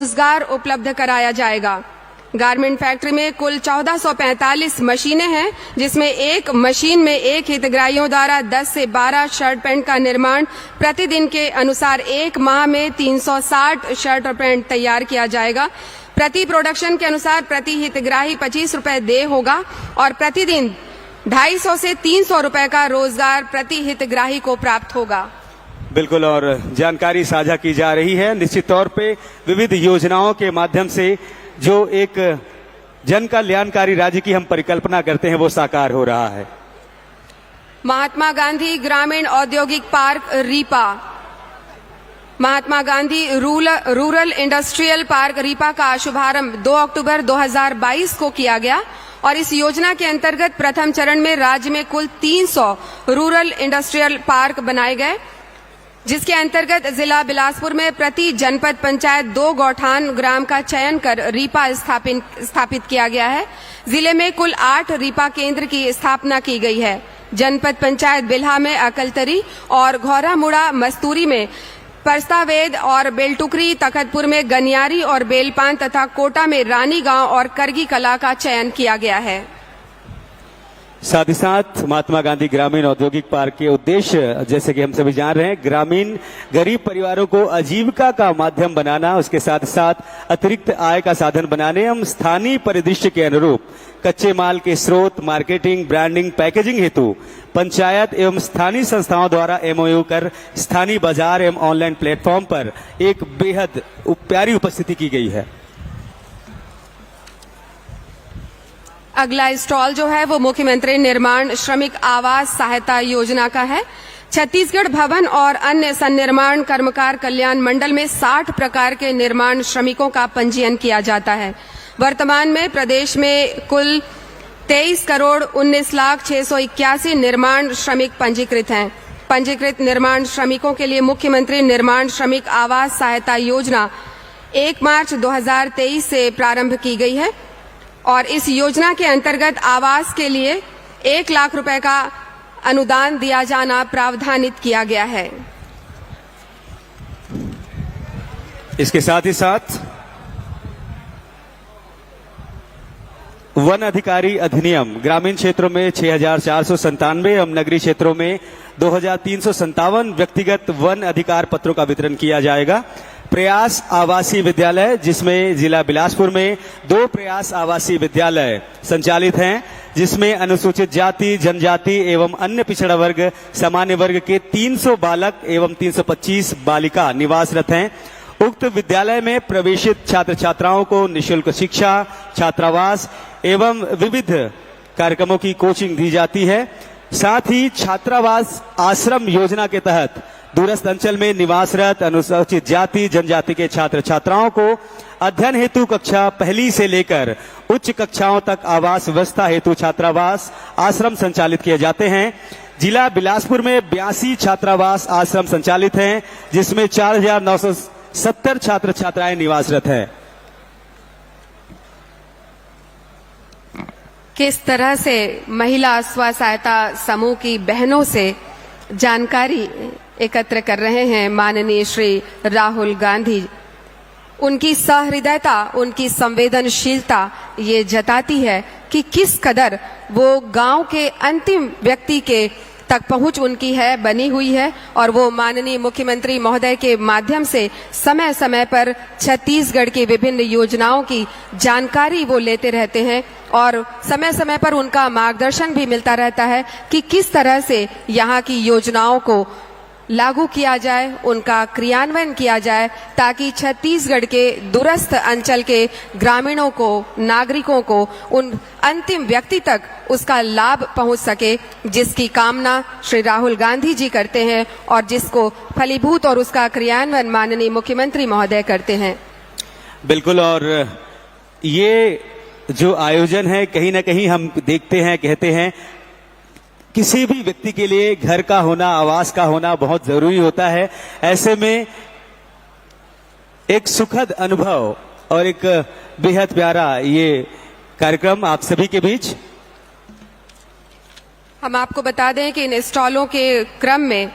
रोजगार उपलब्ध कराया जाएगा। गारमेंट फैक्ट्री में कुल 1445 मशीनें हैं, जिसमें एक मशीन में एक हितग्राहियों द्वारा 10 से 12 शर्ट पैंट का निर्माण प्रतिदिन के अनुसार एक माह में 360 शर्ट और पैंट तैयार किया जाएगा। प्रति प्रोडक्शन के अनुसार प्रति हितग्राही 25 रुपए देय होगा और प्रतिदिन 250 से 300 रुपए का रोजगार प्रति हितग्राही को प्राप्त होगा। बिल्कुल, और जानकारी साझा की जा रही है। निश्चित तौर पे विविध योजनाओं के माध्यम से जो एक जन कल्याणकारी राज्य की हम परिकल्पना करते हैं वो साकार हो रहा है। महात्मा गांधी ग्रामीण औद्योगिक park RIPA, Mahatma Gandhi rural industrial park RIPA का शुभारंभ 2 अक्टूबर 2022 को किया गया और इस योजना के अंतर्गत प्रथम चरण में राज्य में कुल 300 रूरल इंडस्ट्रियल पार्क बनाए गए, जिसके अंतर्गत जिला बिलासपुर में प्रति जनपद पंचायत 2 गौठान ग्राम का चयन कर रीपा स्थापित किया गया है। जिले में कुल 8 रीपा केंद्र की स्थापना की गई है। जनपद पंचायत बिल्हा में अकलतरी और घौरामुड़ा मस्तूरी में परस्तावेद और बेलटुकरी, तखतपुर में गनियारी और बेलपान तथा कोटा में रानी गांव और करगी कला का चयन किया गया है। साथ ही साथ महात्मा गांधी ग्रामीण औद्योगिक पार्क के उद्देश्य, जैसे कि हम सभी जान रहे हैं, ग्रामीण गरीब परिवारों को आजीविका का माध्यम बनाना, उसके साथ साथ अतिरिक्त आय का साधन बनाने एवं स्थानीय परिदृश्य के अनुरूप कच्चे माल के स्रोत, मार्केटिंग, ब्रांडिंग, पैकेजिंग हेतु पंचायत एवं स्थानीय संस्थाओं द्वारा एमओयू कर स्थानीय बाजार एवं ऑनलाइन प्लेटफॉर्म पर एक बेहद प्यारी उपस्थिति की गई है। अगला स्टॉल जो है वो मुख्यमंत्री निर्माण श्रमिक आवास सहायता योजना का है। छत्तीसगढ़ भवन और अन्य सन्निर्माण कर्मकार कल्याण मंडल में 60 प्रकार के निर्माण श्रमिकों का पंजीयन किया जाता है। वर्तमान में प्रदेश में कुल 23 करोड़ 19 लाख 681 निर्माण श्रमिक पंजीकृत हैं। पंजीकृत निर्माण श्रमिकों के लिए मुख्यमंत्री निर्माण श्रमिक आवास सहायता योजना 1 मार्च 2023 से प्रारंभ की गई है और इस योजना के अंतर्गत आवास के लिए 1 लाख रुपए का अनुदान दिया जाना प्रावधानित किया गया है। इसके साथ ही साथ वन अधिकारी अधिनियम ग्रामीण क्षेत्रों में 6,497 एवं नगरीय क्षेत्रों में 2,357 व्यक्तिगत वन अधिकार पत्रों का वितरण किया जाएगा। प्रयास आवासीय विद्यालय, जिसमें जिला बिलासपुर में 2 प्रयास आवासीय विद्यालय संचालित हैं, जिसमें अनुसूचित जाति, जनजाति एवं अन्य पिछड़ा वर्ग, सामान्य वर्ग के 300 बालक एवं 325 बालिका निवासरत हैं। उक्त विद्यालय में प्रवेशित छात्र छात्राओं को निःशुल्क शिक्षा, छात्रावास एवं विविध कार्यक्रमों की कोचिंग दी जाती है। साथ ही छात्रावास आश्रम योजना के तहत दूरस्थ अंचल में निवासरत अनुसूचित जाति, जनजाति के छात्र छात्राओं को अध्ययन हेतु कक्षा 1 से लेकर उच्च कक्षाओं तक आवास व्यवस्था हेतु छात्रावास आश्रम संचालित किए जाते हैं। जिला बिलासपुर में 82 छात्रावास आश्रम संचालित हैं, जिसमें 4,970 छात्र छात्राएं निवासरत हैं। किस तरह से महिला स्व सहायता समूह की बहनों से जानकारी एकत्र कर रहे हैं माननीय श्री राहुल गांधी। उनकी सहृदयता, उनकी संवेदनशीलता ये जताती है कि किस कदर वो गांव के अंतिम व्यक्ति के तक पहुंच उनकी है, बनी हुई है और वो माननीय मुख्यमंत्री महोदय के माध्यम से समय समय पर छत्तीसगढ़ की विभिन्न योजनाओं की जानकारी वो लेते रहते हैं और समय समय पर उनका मार्गदर्शन भी मिलता रहता है कि किस तरह से यहाँ की योजनाओं को लागू किया जाए, उनका क्रियान्वयन किया जाए, ताकि छत्तीसगढ़ के दूरस्थ अंचल के ग्रामीणों को, नागरिकों को, उन अंतिम व्यक्ति तक उसका लाभ पहुंच सके, जिसकी कामना श्री राहुल गांधी जी करते हैं और जिसको फलीभूत और उसका क्रियान्वयन माननीय मुख्यमंत्री महोदय करते हैं। बिल्कुल, और ये जो आयोजन है कहीं ना कहीं हम देखते हैं, कहते हैं किसी भी व्यक्ति के लिए घर का होना, आवास का होना बहुत जरूरी होता है। ऐसे में एक सुखद अनुभव और एक बेहद प्यारा ये कार्यक्रम आप सभी के बीच। हम आपको बता दें कि इन स्टॉलों के क्रम में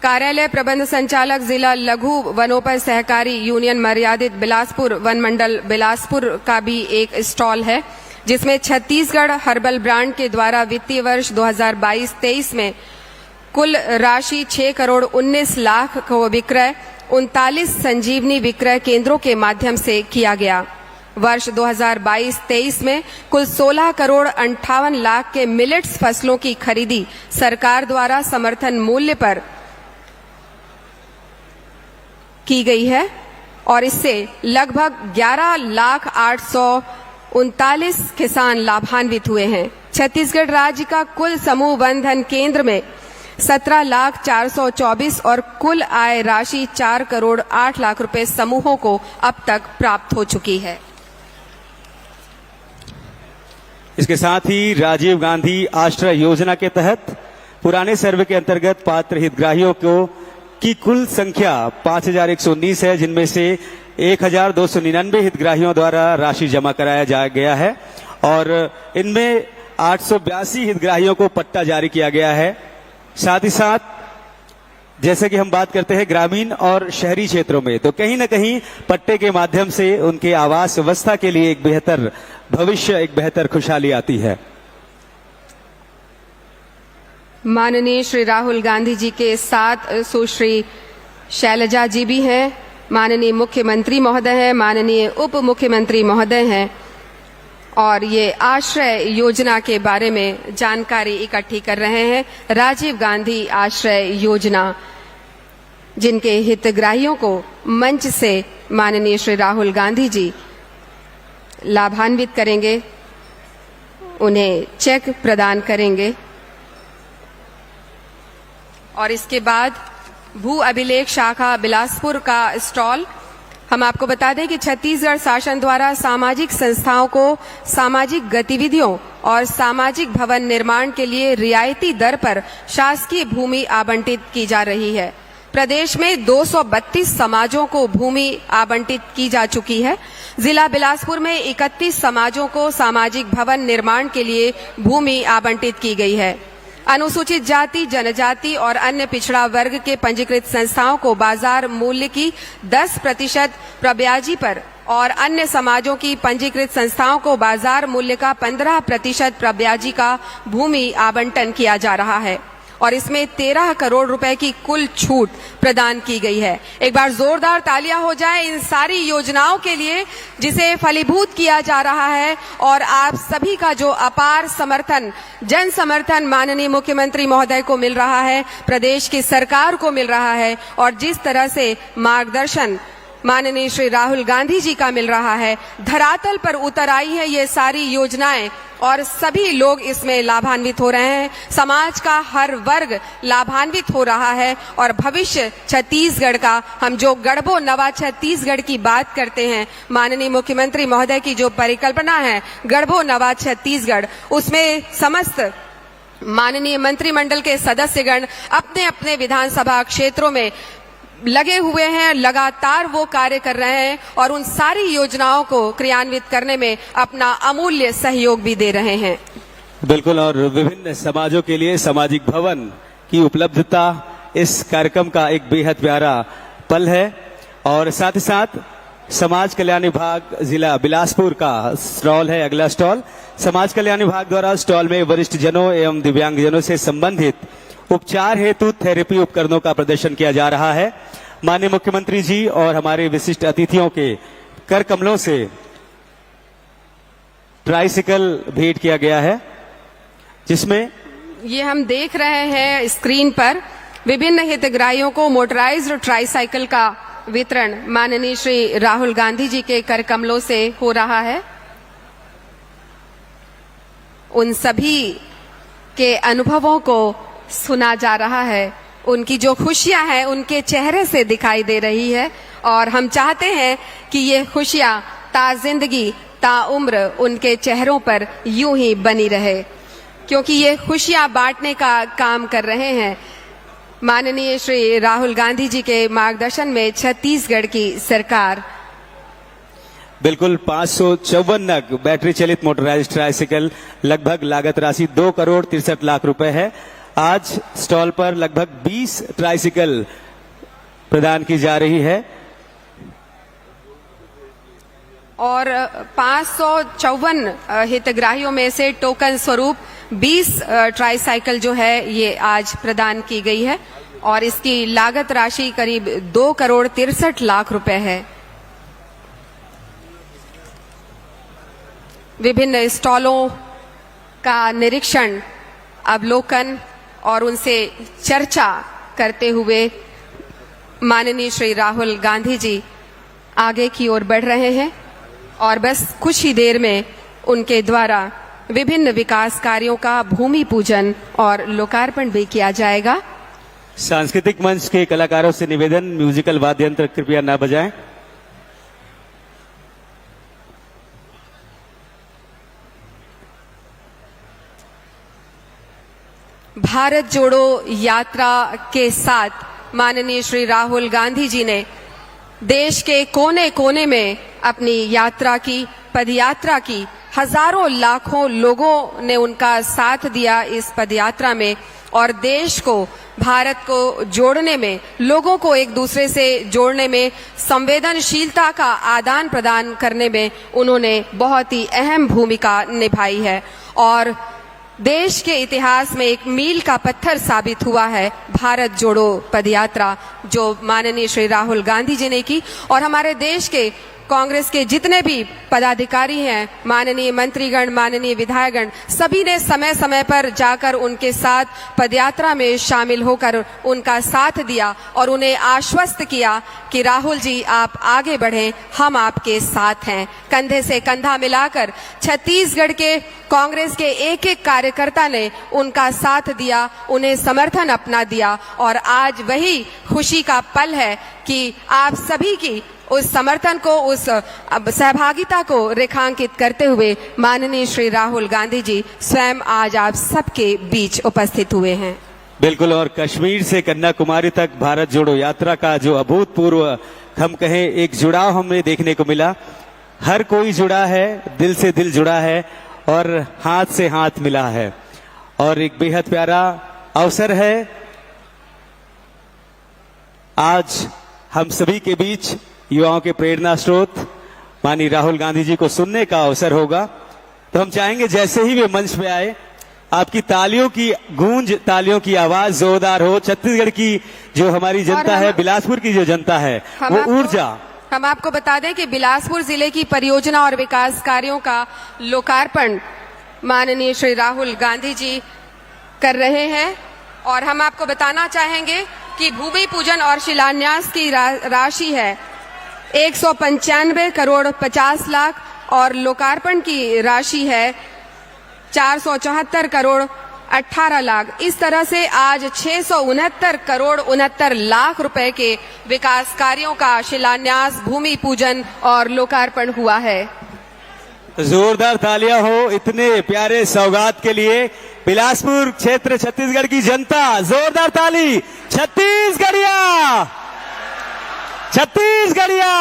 कार्यालय प्रबंध संचालक जिला लघु वनोपज सहकारी यूनियन मर्यादित बिलासपुर वन मंडल बिलासपुर का भी एक स्टॉल है, जिसमें छत्तीसगढ़ हर्बल ब्रांड के द्वारा वित्तीय वर्ष 2022-23 में कुल राशि 6 करोड़ 19 लाख को विक्रय 39 संजीवनी विक्रय केंद्रों के माध्यम से किया गया। वर्ष 2022-23 में कुल 16 करोड़ 58 लाख के मिलेट्स फसलों की खरीदी सरकार द्वारा समर्थन मूल्य पर की गई है और इससे लगभग 11,839 किसान लाभान्वित हुए हैं। छत्तीसगढ़ राज्य का कुल समूह वन धन केंद्र में 17,424 और कुल आय राशि 4 करोड़ 8 लाख रुपए समूहों को अब तक प्राप्त हो चुकी है। इसके साथ ही राजीव गांधी आश्रय योजना के तहत पुराने सर्वे के अंतर्गत पात्र हितग्राहियों की कुल संख्या 5,119 है, जिनमें से 1,299 हितग्राहियों द्वारा राशि जमा कराया गया है और इनमें 882 हितग्राहियों को पट्टा जारी किया गया है। साथ ही साथ जैसे कि हम बात करते हैं ग्रामीण और शहरी क्षेत्रों में, तो कहीं न कहीं पट्टे के माध्यम से उनके आवास व्यवस्था के लिए एक बेहतर भविष्य, एक बेहतर खुशहाली आती है। माननीय श्री राहुल गांधी जी के साथ सुश्री शैलजा जी भी हैं, माननीय मुख्यमंत्री महोदय हैं, माननीय उप मुख्यमंत्री महोदय हैं और ये आश्रय योजना के बारे में जानकारी इकट्ठी कर रहे हैं। राजीव गांधी आश्रय योजना, जिनके हितग्राहियों को मंच से माननीय श्री राहुल गांधी जी लाभान्वित करेंगे, उन्हें चेक प्रदान करेंगे और इसके बाद भू अभिलेख शाखा बिलासपुर का स्टॉल। हम आपको बता दें कि छत्तीसगढ़ शासन द्वारा सामाजिक संस्थाओं को सामाजिक गतिविधियों और सामाजिक भवन निर्माण के लिए रियायती दर पर शासकीय भूमि आवंटित की जा रही है। प्रदेश में 232 समाजों को भूमि आवंटित की जा चुकी है। जिला बिलासपुर में 31 समाजों को सामाजिक भवन निर्माण के लिए भूमि आवंटित की गई है। अनुसूचित जाति, जनजाति और अन्य पिछड़ा वर्ग के पंजीकृत संस्थाओं को बाजार मूल्य की 10% प्रब्याजी पर और अन्य समाजों की पंजीकृत संस्थाओं को बाजार मूल्य का 15% प्रब्याजी का भूमि आवंटन किया जा रहा है और इसमें 13 करोड़ रुपए की कुल छूट प्रदान की गई है। एक बार जोरदार तालियां हो जाए इन सारी योजनाओं के लिए जिसे फलीभूत किया जा रहा है और आप सभी का जो अपार समर्थन, जन समर्थन माननीय मुख्यमंत्री महोदय को मिल रहा है, प्रदेश की सरकार को मिल रहा है और जिस तरह से मार्गदर्शन माननीय श्री राहुल गांधी जी का मिल रहा है, धरातल पर उतर आई है ये सारी योजनाएं और सभी लोग इसमें लाभान्वित हो रहे हैं। समाज का हर वर्ग लाभान्वित हो रहा है और भविष्य छत्तीसगढ़ का, हम जो गढ़बो नवा छत्तीसगढ़ की बात करते हैं, माननीय मुख्यमंत्री महोदय की जो परिकल्पना है गढ़बो नवा छत्तीसगढ़, उसमें समस्त माननीय मंत्रिमंडल के सदस्यगण अपने अपने विधानसभा क्षेत्रों में लगे हुए हैं, लगातार वो कार्य कर रहे हैं और उन सारी योजनाओं को क्रियान्वित करने में अपना अमूल्य सहयोग भी दे रहे हैं। बिल्कुल, और विभिन्न समाजों के लिए सामाजिक भवन की उपलब्धता इस कार्यक्रम का एक बेहद प्यारा पल है और साथ ही साथ समाज कल्याण विभाग जिला बिलासपुर का स्टॉल है। अगला स्टॉल समाज कल्याण विभाग द्वारा स्टॉल में वरिष्ठ जनों एवं दिव्यांगजनों से संबंधित उपचार हेतु थेरेपी उपकरणों का प्रदर्शन किया जा रहा है। माननीय मुख्यमंत्री जी और हमारे विशिष्ट अतिथियों के कर कमलों से ट्राइसिकल भेंट किया गया है, जिसमें ये हम देख रहे हैं स्क्रीन पर विभिन्न हितग्राहियों को मोटराइज्ड ट्राइसाइकिल का वितरण माननीय श्री राहुल गांधी जी के कर कमलों से हो रहा है। उन सभी के अनुभवों को सुना जा रहा है, उनकी जो खुशियां हैं उनके चेहरे से दिखाई दे रही है और हम चाहते हैं कि ये खुशियां ताजिंदगी ताउम्र उनके चेहरों पर यूं ही बनी रहे, क्योंकि ये खुशियां बांटने का काम कर रहे हैं माननीय श्री राहुल गांधी जी के मार्गदर्शन में छत्तीसगढ़ की सरकार। बिल्कुल 554 नग बैटरी चलित मोटराइज्ड ट्राइसिकल, लगभग लागत राशि 2 करोड़ 63 लाख रुपए है। आज स्टॉल पर लगभग 20 ट्राइसिकल प्रदान की जा रही है और 554 हितग्राहियों में से टोकन स्वरूप 20 ट्राईसाइकिल जो है ये आज प्रदान की गई है और इसकी लागत राशि करीब 2,63,00,000 रुपए है। विभिन्न स्टॉलों का निरीक्षण, अवलोकन और उनसे चर्चा करते हुए माननीय श्री राहुल गांधी जी आगे की ओर बढ़ रहे हैं और बस कुछ ही देर में उनके द्वारा विभिन्न विकास कार्यों का भूमि पूजन और लोकार्पण भी किया जाएगा। सांस्कृतिक मंच के कलाकारों से निवेदन, म्यूजिकल वाद्य यंत्र कृपया न बजाएं। भारत जोड़ो यात्रा के साथ माननीय श्री राहुल गांधी जी ने देश के कोने कोने में अपनी यात्रा की, पदयात्रा की। हजारों लाखों लोगों ने उनका साथ दिया इस पदयात्रा में और देश को, भारत को जोड़ने में, लोगों को एक दूसरे से जोड़ने में, संवेदनशीलता का आदान प्रदान करने में उन्होंने बहुत ही अहम भूमिका निभाई है और देश के इतिहास में एक मील का पत्थर साबित हुआ है भारत जोड़ो पदयात्रा जो माननीय श्री राहुल गांधी जी ने की। और हमारे देश के कांग्रेस के जितने भी पदाधिकारी हैं, माननीय मंत्रीगण, माननीय विधायकगण, सभी ने समय समय पर जाकर उनके साथ पदयात्रा में शामिल होकर उनका साथ दिया और उन्हें आश्वस्त किया कि राहुल जी आप आगे बढ़ें, हम आपके साथ हैं। कंधे से कंधा मिलाकर छत्तीसगढ़ के कांग्रेस के एक एक कार्यकर्ता ने उनका साथ दिया, उन्हें समर्थन अपना दिया और आज वही खुशी का पल है कि आप सभी की उस समर्थन को, उस सहभागिता को रेखांकित करते हुए माननीय श्री राहुल गांधी जी स्वयं आज आप सबके बीच उपस्थित हुए हैं। बिल्कुल, और कश्मीर से कन्याकुमारी तक भारत जोड़ो यात्रा का जो अभूतपूर्व, हम कहें एक जुड़ाव हमें देखने को मिला। हर कोई जुड़ा है, दिल से दिल जुड़ा है और हाथ से हाथ मिला है और एक बेहद प्यारा अवसर है। आज हम सभी के बीच युवाओं के प्रेरणा स्रोत माननीय राहुल गांधी जी को सुनने का अवसर होगा, तो हम चाहेंगे जैसे ही वे मंच पे आए आपकी तालियों की गूंज, तालियों की आवाज जोरदार हो। छत्तीसगढ़ की जो हमारी जनता है, बिलासपुर की जो जनता है, वो ऊर्जा। हम आपको बता दें कि बिलासपुर जिले की परियोजना और विकास कार्यों का लोकार्पण माननीय श्री राहुल गांधी जी कर रहे हैं और हम आपको बताना चाहेंगे कि भूमि पूजन और शिलान्यास की राशि है 195 करोड़ 50 लाख और लोकार्पण की राशि है 474 करोड़ 18 लाख। इस तरह से आज 669 करोड़ 69 लाख रुपए के विकास कार्यों का शिलान्यास, भूमि पूजन और लोकार्पण हुआ है। जोरदार तालियां हो इतने प्यारे सौगात के लिए। बिलासपुर क्षेत्र छत्तीसगढ़ की जनता, जोरदार ताली। छत्तीसगढ़िया, छत्तीसगढ़िया।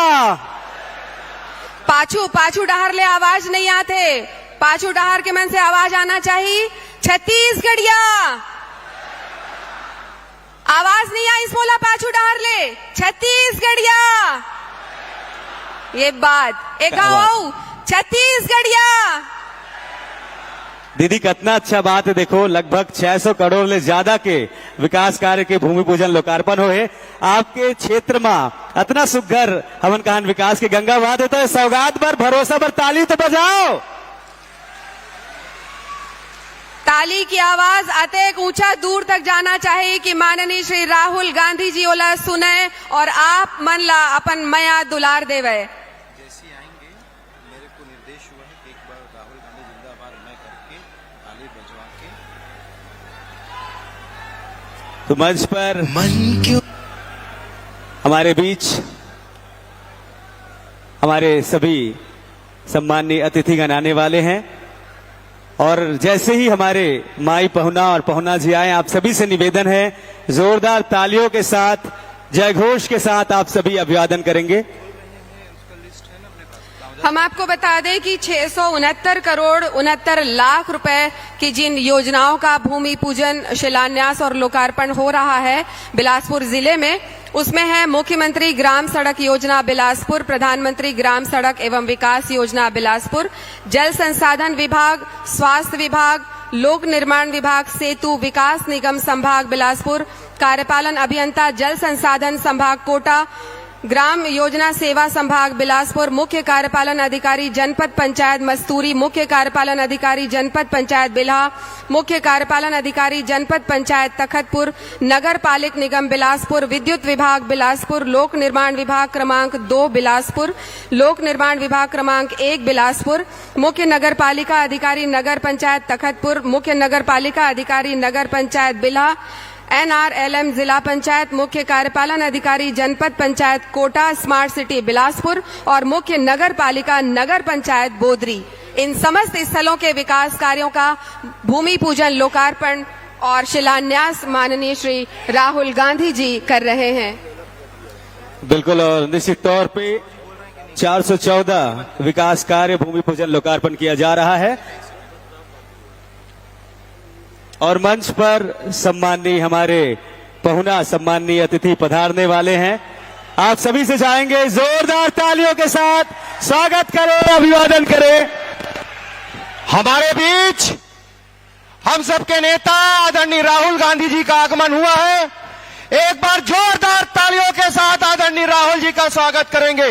पाछू पाछू डहर ले आवाज नहीं आते, पाछू डहर के मन से आवाज आना चाहिए। छत्तीसगढ़िया, आवाज नहीं आई बोला पाछू डहर ले। छत्तीसगढ़िया, ये बात एक गाँव छत्तीसगढ़िया। दीदी कितना अच्छा बात है, देखो लगभग 600 करोड़ ले ज्यादा के विकास कार्य के भूमि पूजन लोकार्पण होए आपके क्षेत्र में। इतना सुघर हमन कहन विकास के गंगा बहा देता है। सौगात पर, भरोसा पर ताली तो बजाओ। ताली की आवाज अतेक ऊंचा दूर तक जाना चाहिए कि माननीय श्री राहुल गांधी जी ओला सुने और आप मन ला अपन मया दुलार देवे। जैसे आएंगे मेरे को निर्देश हुआ है कि एक बार राहुल गांधी जिंदाबाद मैं करके ताली बजवा के। तो मंच पर मन क्यों हमारे बीच हमारे सभी सम्माननीय अतिथिगण आने वाले हैं और जैसे ही हमारे माई पहुना और पहुना जी आए, आप सभी से निवेदन है जोरदार तालियों के साथ, जय घोष के साथ आप सभी अभिवादन करेंगे। हम आपको बता दें कि 669 करोड़ 69 लाख रुपए की जिन योजनाओं का भूमि पूजन, शिलान्यास और लोकार्पण हो रहा है बिलासपुर जिले में, उसमें है मुख्यमंत्री ग्राम सड़क योजना बिलासपुर, प्रधानमंत्री ग्राम सड़क एवं विकास योजना बिलासपुर, जल संसाधन विभाग, स्वास्थ्य विभाग, लोक निर्माण विभाग, सेतु विकास निगम संभाग बिलासपुर, कार्यपालन अभियंता जल संसाधन संभाग कोटा, ग्राम योजना सेवा संभाग बिलासपुर, मुख्य कार्यपालन अधिकारी जनपद पंचायत मस्तूरी, मुख्य कार्यपालन अधिकारी जनपद पंचायत बिल्हा, मुख्य कार्यपालन अधिकारी जनपद पंचायत तखतपुर, नगर पालिक निगम बिलासपुर, विद्युत विभाग बिलासपुर, लोक निर्माण विभाग क्रमांक 2 बिलासपुर, लोक निर्माण विभाग क्रमांक 1 बिलासपुर, मुख्य नगर पालिका अधिकारी नगर पंचायत तखतपुर, मुख्य नगर पालिका अधिकारी नगर पंचायत बिल्हा, NRLM जिला पंचायत, मुख्य कार्यपालन अधिकारी जनपद पंचायत कोटा, स्मार्ट सिटी बिलासपुर और मुख्य नगर पालिका नगर पंचायत बोदरी। इन समस्त स्थलों के विकास कार्यों का भूमि पूजन, लोकार्पण और शिलान्यास माननीय श्री राहुल गांधी जी कर रहे हैं। बिल्कुल, और निश्चित तौर पे 414 विकास कार्य भूमि पूजन लोकार्पण किया जा रहा है और मंच पर सम्माननीय हमारे पहुना, सम्माननीय अतिथि पधारने वाले हैं। आप सभी से चाहेंगे जोरदार तालियों के साथ स्वागत करें, अभिवादन करें। हमारे बीच हम सबके नेता आदरणीय राहुल गांधी जी का आगमन हुआ है। एक बार जोरदार तालियों के साथ आदरणीय राहुल जी का स्वागत करेंगे।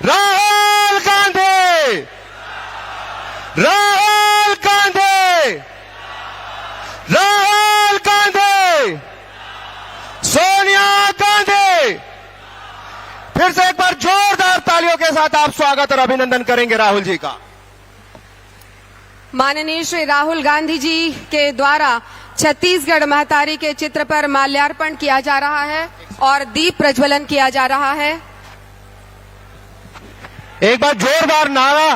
राहुल गांधी, राहुल गांधी, राहुल गांधी, सोनिया गांधी। फिर से एक बार जोरदार तालियों के साथ आप स्वागत और अभिनंदन करेंगे राहुल जी का। माननीय श्री राहुल गांधी जी के द्वारा छत्तीसगढ़ महतारी के चित्र पर माल्यार्पण किया जा रहा है और दीप प्रज्वलन किया जा रहा है। एक बार जोरदार नारा,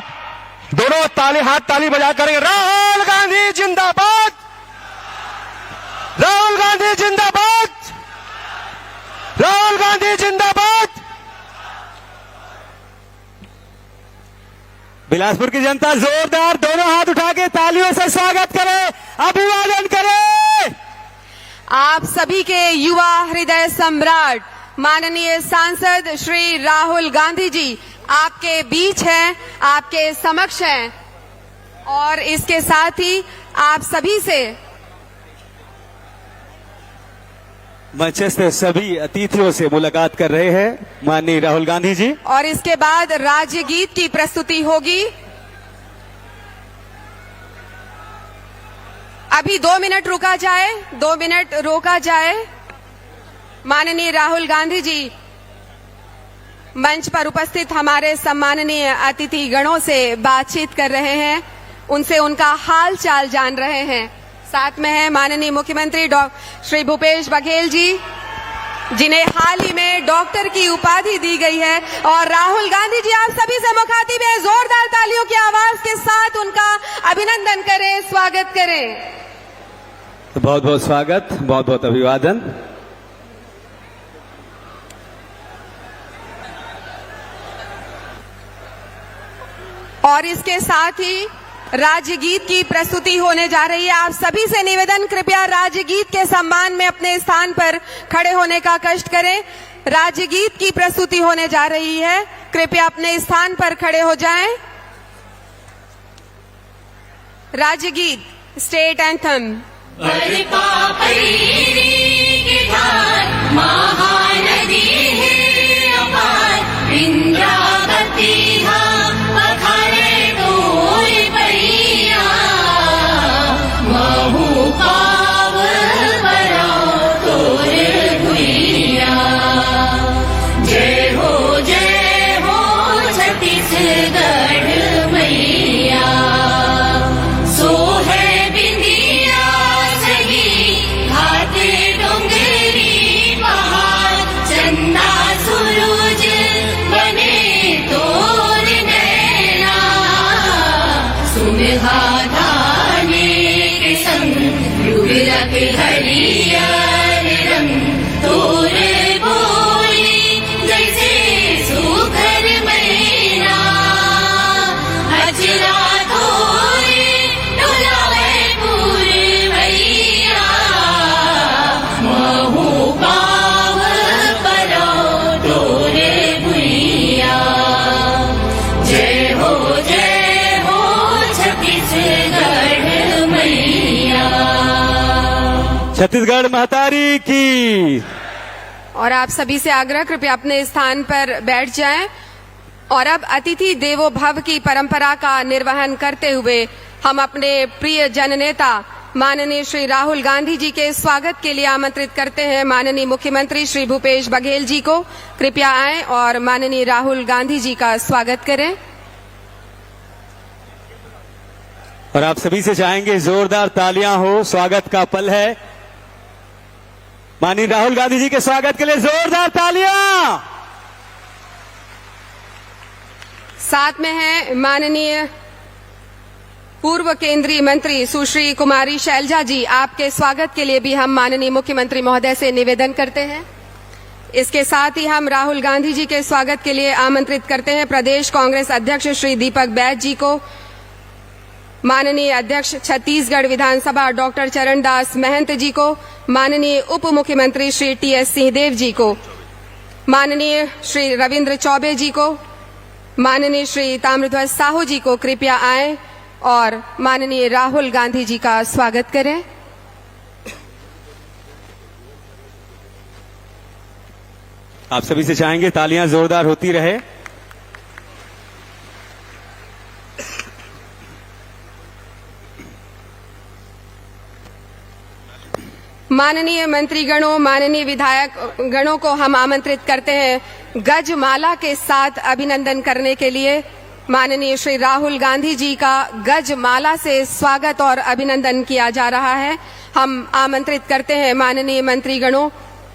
दोनों ताली, हाथ ताली बजा करेंगे। राहुल गांधी जिंदाबाद, राहुल गांधी जिंदाबाद, राहुल गांधी जिंदाबाद। बिलासपुर की जनता जोरदार दोनों हाथ उठा के तालियों से स्वागत करे, अभिवादन करे। आप सभी के युवा हृदय सम्राट माननीय सांसद श्री राहुल गांधी जी आपके बीच हैं, आपके समक्ष हैं और इसके साथ ही आप सभी से मंचस्थ सभी अतिथियों से मुलाकात कर रहे हैं माननीय राहुल गांधी जी। और इसके बाद राज्य गीत की प्रस्तुति होगी। अभी 2 मिनट रुका जाए, 2 मिनट रोका जाए। माननीय राहुल गांधी जी मंच पर उपस्थित हमारे सम्माननीय अतिथि गणों से बातचीत कर रहे हैं, उनसे उनका हाल चाल जान रहे हैं। साथ में है माननीय मुख्यमंत्री श्री भूपेश बघेल जी, जिन्हें हाल ही में डॉक्टर की उपाधि दी गई है। और राहुल गांधी जी आप सभी से मुखातिब है, जोरदार तालियों की आवाज के साथ उनका अभिनंदन करें, स्वागत करें। बहुत बहुत स्वागत, बहुत बहुत अभिवादन। और इसके साथ ही राज्य गीत की प्रस्तुति होने जा रही है। आप सभी से निवेदन, कृपया राज्य गीत के सम्मान में अपने स्थान पर खड़े होने का कष्ट करें। राज्य गीत की प्रस्तुति होने जा रही है, कृपया अपने स्थान पर खड़े हो जाएं। राज्य गीत, स्टेट एंथम। महानदी है अपार, इंद्रावती धाम पखारे तोय पैया, महू पाव बराओ तोरे भुइया। जय हो छत्तीसगढ़ मैया, सो है बिंदिया सही घाटे डोंगरी पहाड़, चंदा सूरज बने तोर नैना, सुबह धाने के संग रुगरक हरियर रंग, तोर बोली जैसे सुघर मैना। छत्तीसगढ़ महतारी की। और आप सभी से आग्रह, कृपया अपने स्थान पर बैठ जाएं। और अब अतिथि देवो भव की परंपरा का निर्वहन करते हुए हम अपने प्रिय जननेता माननीय श्री राहुल गांधी जी के स्वागत के लिए आमंत्रित करते हैं माननीय मुख्यमंत्री श्री भूपेश बघेल जी को। कृपया आएं और माननीय राहुल गांधी जी का स्वागत करें। और आप सभी से चाहेंगे जोरदार तालियां हो, स्वागत का पल है। माननीय राहुल गांधी जी के स्वागत के लिए जोरदार तालियां। साथ में है माननीय पूर्व केंद्रीय मंत्री सुश्री कुमारी शैलजा जी। आपके स्वागत के लिए भी हम माननीय मुख्यमंत्री महोदय से निवेदन करते हैं। इसके साथ ही हम राहुल गांधी जी के स्वागत के लिए आमंत्रित करते हैं प्रदेश कांग्रेस अध्यक्ष श्री दीपक बैज जी को, माननीय अध्यक्ष छत्तीसगढ़ विधानसभा डॉक्टर चरणदास महंत जी को, माननीय उप मुख्यमंत्री श्री टी.एस. सिंहदेव जी को, माननीय श्री रविंद्र चौबे जी को, माननीय श्री ताम्रध्वज साहू जी को। कृपया आएं और माननीय राहुल गांधी जी का स्वागत करें। आप सभी से चाहेंगे तालियां जोरदार होती रहे। माननीय मंत्रीगणों, माननीय विधायक गणों को हम आमंत्रित करते हैं गजमाला के साथ अभिनंदन करने के लिए। माननीय श्री राहुल गांधी जी का गजमाला से स्वागत और अभिनंदन किया जा रहा है। हम आमंत्रित करते हैं माननीय मंत्रीगणों,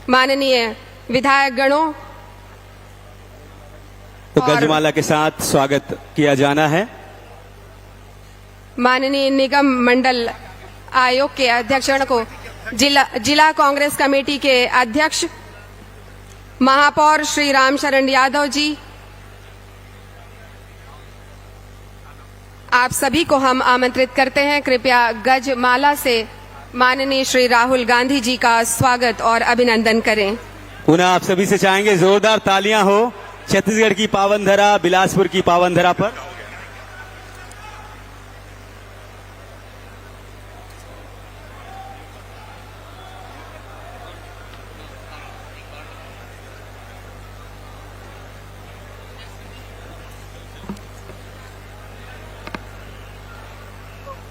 माननीय विधायक गणों। तो गजमाला के साथ स्वागत किया जाना है। माननीय निगम मंडल आयोग के अध्यक्षगण को, जिला कांग्रेस कमेटी के अध्यक्ष महापौर श्री रामशरण यादव जी, आप सभी को हम आमंत्रित करते हैं। कृपया गजमाला से माननीय श्री राहुल गांधी जी का स्वागत और अभिनंदन करें। पुनः आप सभी से चाहेंगे जोरदार तालियां हो छत्तीसगढ़ की पावन धरा, बिलासपुर की पावन धरा पर।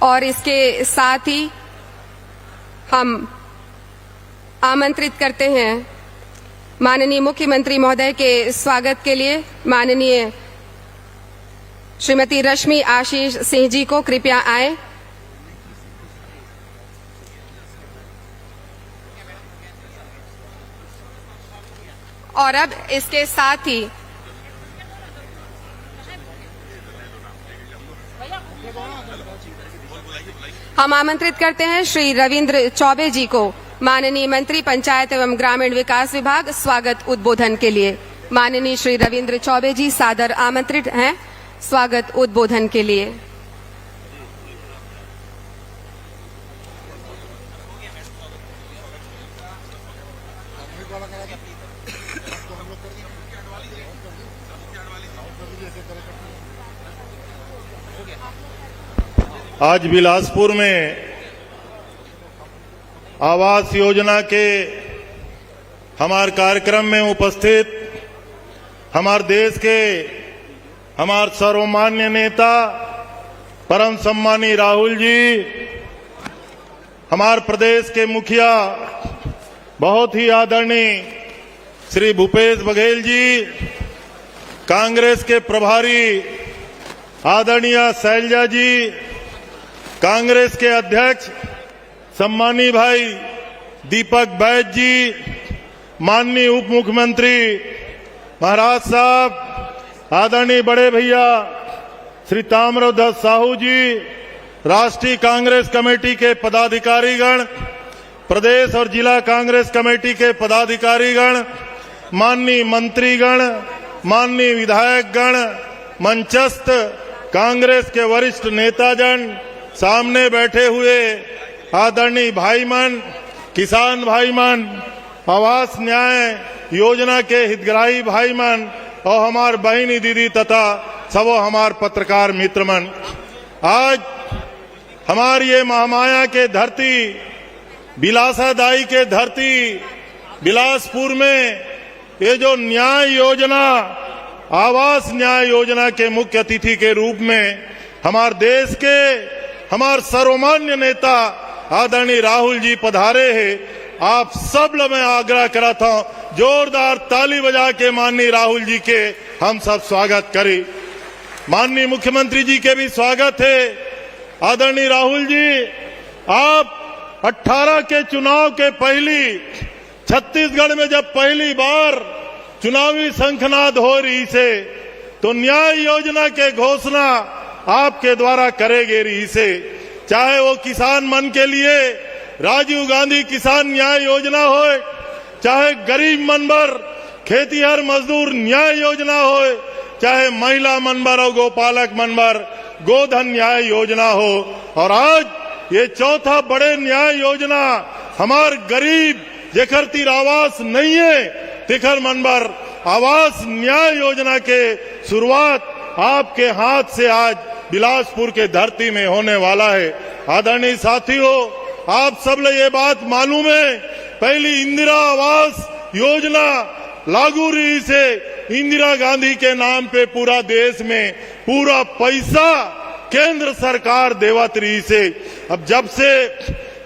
और इसके साथ ही हम आमंत्रित करते हैं माननीय मुख्यमंत्री महोदय के स्वागत के लिए माननीय श्रीमती रश्मि आशीष सिंह जी को। कृपया आएं। और अब इसके साथ ही हम आमंत्रित करते हैं श्री रविंद्र चौबे जी को, माननीय मंत्री पंचायत एवं ग्रामीण विकास विभाग, स्वागत उद्बोधन के लिए। माननीय श्री रविंद्र चौबे जी सादर आमंत्रित हैं स्वागत उद्बोधन के लिए। आज बिलासपुर में आवास योजना के हमारे कार्यक्रम में उपस्थित हमारे देश के हमारे सर्वमान्य नेता परम सम्मानी राहुल जी, हमारे प्रदेश के मुखिया बहुत ही आदरणीय श्री भूपेश बघेल जी, कांग्रेस के प्रभारी आदरणीय शैलजा जी, कांग्रेस के अध्यक्ष सम्मानी भाई दीपक बैज जी, माननीय उप मुख्यमंत्री महाराज साहब, आदरणीय बड़े भैया श्री ताम्रध्वज साहू जी, राष्ट्रीय कांग्रेस कमेटी के पदाधिकारीगण, प्रदेश और जिला कांग्रेस कमेटी के पदाधिकारीगण, माननीय मंत्रीगण, माननीय विधायकगण, मंचस्थ कांग्रेस के वरिष्ठ नेताजन, सामने बैठे हुए आदरणीय भाईमन, किसान भाईमन, आवास न्याय योजना के हितग्राही भाईमन और हमार बहिनी दीदी तथा सबो हमार पत्रकार मित्रमन, आज हमारी ये महामाया के धरती बिलासादाई के धरती बिलासपुर में ये जो न्याय योजना, आवास न्याय योजना के मुख्य अतिथि के रूप में हमारे देश के हमारे सर्वमान्य नेता आदरणीय राहुल जी पधारे हैं। आप सब लोग मैं आग्रह करा था जोरदार ताली बजा के माननीय राहुल जी के हम सब स्वागत करें। माननीय मुख्यमंत्री जी के भी स्वागत है। आदरणीय राहुल जी, आप 18 के चुनाव के पहली छत्तीसगढ़ में जब पहली बार चुनावी शंखनाद हो रही से तो न्याय योजना के घोषणा आपके द्वारा करेगे रही से, चाहे वो किसान मन के लिए राजीव गांधी किसान न्याय योजना हो, चाहे गरीब मन पर खेतीहर मजदूर न्याय योजना हो, चाहे महिला मन पर और गोपालक मन पर गोधन न्याय योजना हो, और आज ये चौथा बड़े न्याय योजना हमार गरीब जेकर तीर आवास नहीं है तिखर मन पर आवास न्याय योजना के शुरुआत आपके हाथ से आज बिलासपुर के धरती में होने वाला है। आदरणीय साथियों, आप सब लोग ये बात मालूम है, पहली इंदिरा आवास योजना लागू रही से इंदिरा गांधी के नाम पे पूरा देश में पूरा पैसा केंद्र सरकार देवत रही से। अब जब से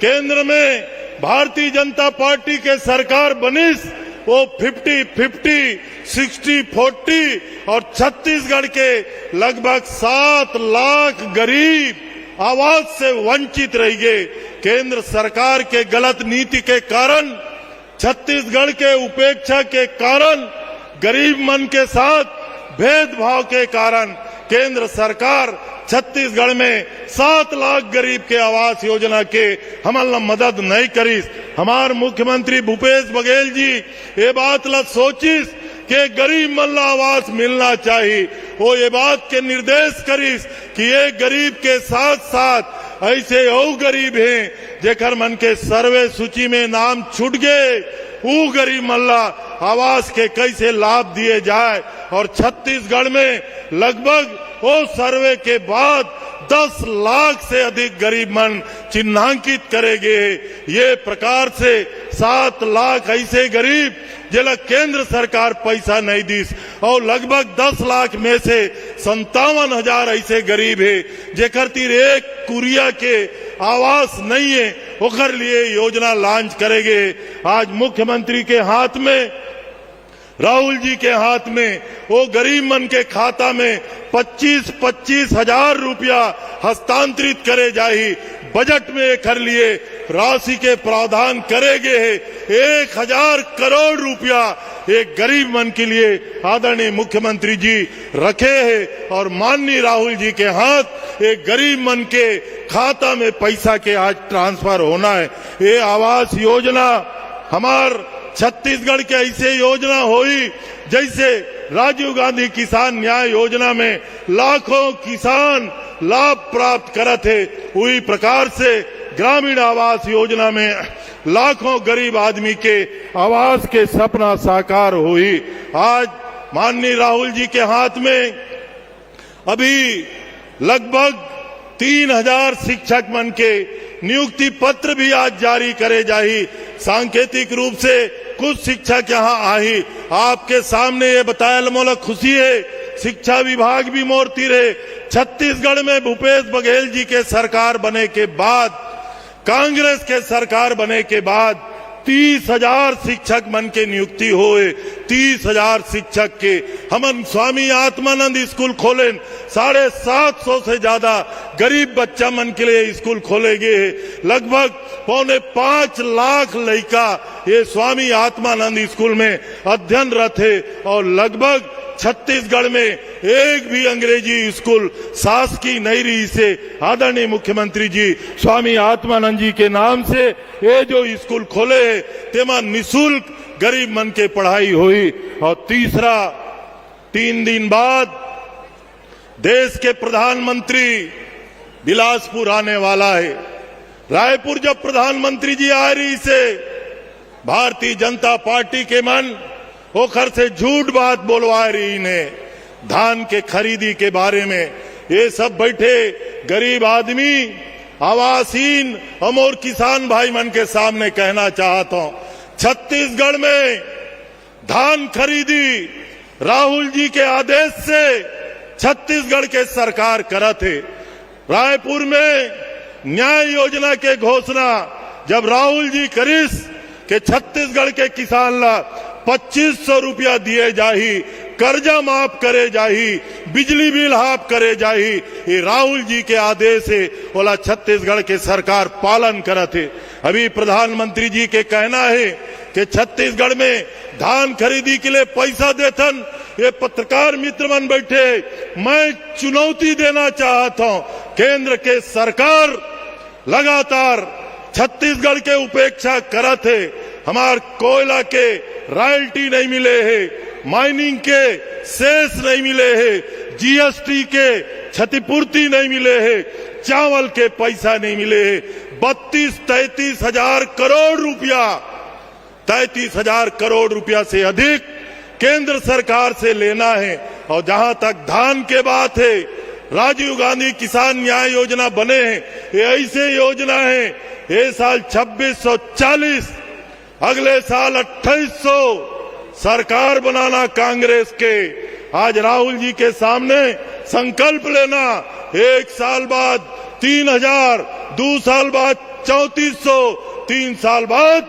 केंद्र में भारतीय जनता पार्टी के सरकार बनिस, वो 50-50, 60-40 और छत्तीसगढ़ के लगभग 7 लाख गरीब आवास से वंचित रह गए। केंद्र सरकार के गलत नीति के कारण, छत्तीसगढ़ के उपेक्षा के कारण, गरीब मन के साथ भेदभाव के कारण केंद्र सरकार छत्तीसगढ़ में 7 लाख गरीब के आवास योजना के हमल मदद नहीं करीस। हमार मुख्यमंत्री भूपेश बघेल जी ये बात ला सोचिस कि गरीब मन ला आवास मिलना चाहिए। वो ये बात के निर्देश करीस कि ये गरीब के साथ साथ ऐसे और गरीब हैं जेकर मन के सर्वे सूची में नाम छूट गए, वो गरीब मन ला आवास के कैसे लाभ दिए जाए। और छत्तीसगढ़ में लगभग वो सर्वे के बाद 10 लाख से अधिक गरीब मन चिन्हांकित करेंगे। ये प्रकार से 7 लाख ऐसे गरीब जिला केंद्र सरकार पैसा नहीं दीस, और लगभग 10 लाख में से 57,000 ऐसे गरीब है जेकर तीर एक कुरिया के आवास नहीं है, ओकर लिए योजना लॉन्च करेंगे। आज मुख्यमंत्री के हाथ में, राहुल जी के हाथ में वो गरीब मन के खाता में 25-25 हजार रुपया हस्तांतरित करे जाही। बजट में कर लिए राशि के प्रावधान करेंगे। 1000 करोड़ रुपया एक गरीब मन के लिए आदरणीय मुख्यमंत्री जी रखे हैं, और माननीय राहुल जी के हाथ एक गरीब मन के खाता में पैसा के आज ट्रांसफर होना है। ये आवास योजना हमार छत्तीसगढ़ के ऐसे योजना हुई जैसे राजीव गांधी किसान न्याय योजना में लाखों किसान लाभ प्राप्त करत है, उसी प्रकार से ग्रामीण आवास योजना में लाखों गरीब आदमी के आवास के सपना साकार हुई। आज माननीय राहुल जी के हाथ में अभी लगभग 3000 शिक्षक मन के नियुक्ति पत्र भी आज जारी करे जाही। सांकेतिक रूप से कुछ शिक्षक यहाँ आई, आपके सामने ये बताया मोला खुशी है। शिक्षा विभाग भी मोरती रहे। छत्तीसगढ़ में भूपेश बघेल जी के सरकार बने के बाद, कांग्रेस के सरकार बने के बाद 30,000 शिक्षक मन के नियुक्ति होए। 30,000 शिक्षक के हमन स्वामी आत्मानंद स्कूल खोले, 750 से ज्यादा गरीब बच्चा मन के लिए स्कूल खोले गए। लगभग 4.25 लाख लड़का ये स्वामी आत्मानंद स्कूल में अध्ययनरत है, और लगभग छत्तीसगढ़ में एक भी अंग्रेजी स्कूल शासकीय नहीं रही से आदरणीय मुख्यमंत्री जी स्वामी आत्मानंद जी के नाम से ये जो स्कूल खोले है तेमा निःशुल्क गरीब मन के पढ़ाई हुई। और तीसरा, 3 दिन बाद देश के प्रधानमंत्री बिलासपुर आने वाला है। रायपुर जब प्रधानमंत्री जी आ रही से भारतीय जनता पार्टी के मन ओखर से झूठ बात बोलवा रही ने धान के खरीदी के बारे में। ये सब बैठे गरीब आदमी आवासहीन अमोर किसान भाई मन के सामने कहना चाहता हूं, छत्तीसगढ़ में धान खरीदी राहुल जी के आदेश से छत्तीसगढ़ के सरकार करत है। रायपुर में न्याय योजना के घोषणा जब राहुल जी करिस के छत्तीसगढ़ के किसान ला 2500 रुपया दिए जाही, कर्जा माफ करे जाही, बिजली बिल हाफ करे जाही, ये राहुल जी के आदेश है। ओला छत्तीसगढ़ के सरकार पालन करत है। अभी प्रधानमंत्री जी के कहना है कि छत्तीसगढ़ में धान खरीदी के लिए पैसा देथन। ये पत्रकार मित्र मन बैठे, मैं चुनौती देना चाहता हूं, केंद्र के सरकार लगातार छत्तीसगढ़ के उपेक्षा करत है। हमार कोयला के रॉयल्टी नहीं मिले है, माइनिंग के शेष नहीं मिले है, जीएसटी के क्षतिपूर्ति नहीं मिले है, चावल के पैसा नहीं मिले है। 32-33 हजार करोड़ रुपया, 33 हजार करोड़ रुपया से अधिक केंद्र सरकार से लेना है। और जहां तक धान के बात है, राजीव गांधी किसान न्याय योजना बने हैं, ये ऐसे योजना है, ये साल 2640, अगले साल 2800 सरकार बनाना कांग्रेस के। आज राहुल जी के सामने संकल्प लेना, 1 साल बाद 3000, 2 साल बाद 3400, 3 साल बाद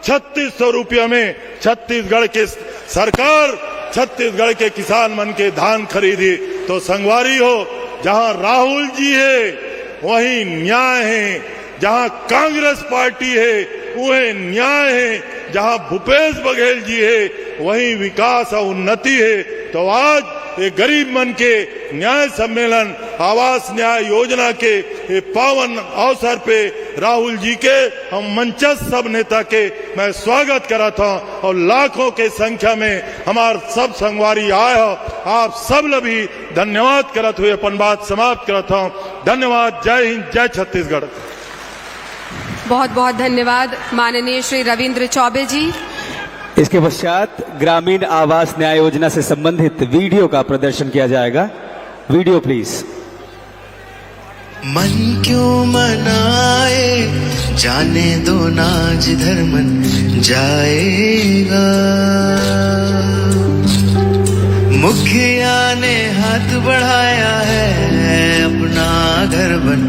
3600 रुपया में छत्तीसगढ़ के सरकार छत्तीसगढ़ के किसान मन के धान खरीदी। तो संगवारी हो, जहां राहुल जी है वहीं न्याय है, जहां कांग्रेस पार्टी है वहीं न्याय है, जहां भूपेश बघेल जी है वहीं विकास और उन्नति है। तो आज ये गरीब मन के न्याय सम्मेलन आवास न्याय योजना के ये पावन अवसर पे राहुल जी के हम मंचस्थ सब नेता के मैं स्वागत करता हूं। और लाखों के संख्या में हमार सब संगवारी आए हो, आप सब ल भी धन्यवाद करत हुए अपन बात समाप्त करता हूं। धन्यवाद। जय हिंद, जय छत्तीसगढ़। बहुत बहुत धन्यवाद माननीय श्री रविंद्र चौबे जी। इसके पश्चात ग्रामीण आवास न्याय योजना से संबंधित वीडियो का प्रदर्शन किया जाएगा। Video please. मन क्यों मनाए, जाने दो ना जिधर मन जाएगा। मुखिया ने हाथ बढ़ाया है, अपना घर बन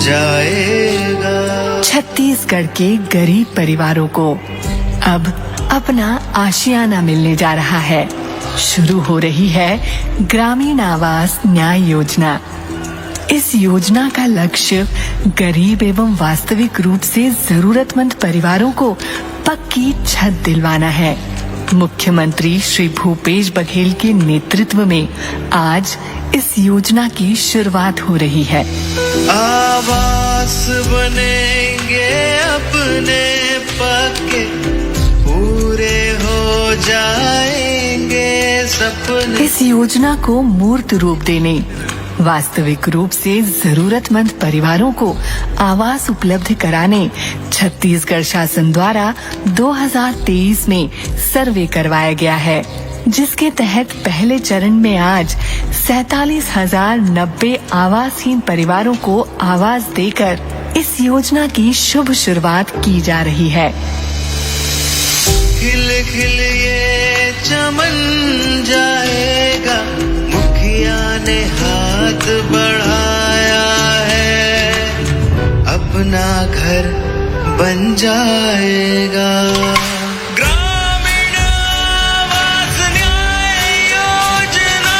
जाएगा। छत्तीसगढ़ के गरीब परिवारों को अब अपना आशियाना मिलने जा रहा है। शुरू हो रही है ग्रामीण आवास न्याय योजना। इस योजना का लक्ष्य गरीब एवं वास्तविक रूप से जरूरतमंद परिवारों को पक्की छत दिलवाना है। मुख्यमंत्री श्री भूपेश बघेल के नेतृत्व में आज इस योजना की शुरुआत हो रही है। आवास बनेंगे अपने पक्के, पूरे हो जाएंगे सपने। इस योजना को मूर्त रूप देने, वास्तविक रूप से जरूरतमंद परिवारों को आवास उपलब्ध कराने छत्तीसगढ़ शासन द्वारा 2023 में सर्वे करवाया गया है, जिसके तहत पहले चरण में आज 47,090 आवासहीन परिवारों को आवास देकर इस योजना की शुभ शुरुआत की जा रही है। खिल खिल ये चमन जाएगा, मुखिया ने हाथ बढ़ाया है, अपना घर बन जाएगा। ग्रामीण आवास न्याय योजना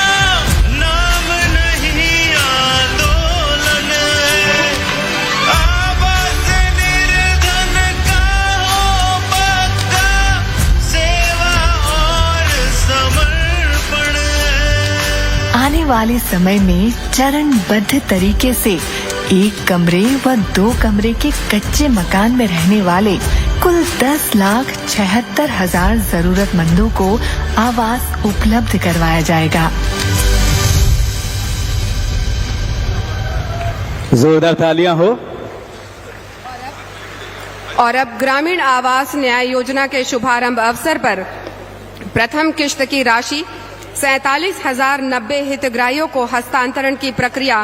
नाम नहीं आंदोलन है, आवास निर्धन का हो पक्का, सेवा और समर्पण है। आने वाले समय में चरणबद्ध तरीके से 1 कमरे व 2 कमरे के कच्चे मकान में रहने वाले कुल 10,76,000 जरूरतमंदों को आवास उपलब्ध करवाया जाएगा। जोरदार तालियां हो। और अब ग्रामीण आवास न्याय योजना के शुभारंभ अवसर पर प्रथम किश्त की राशि 47,090 हितग्राहियों को हस्तांतरण की प्रक्रिया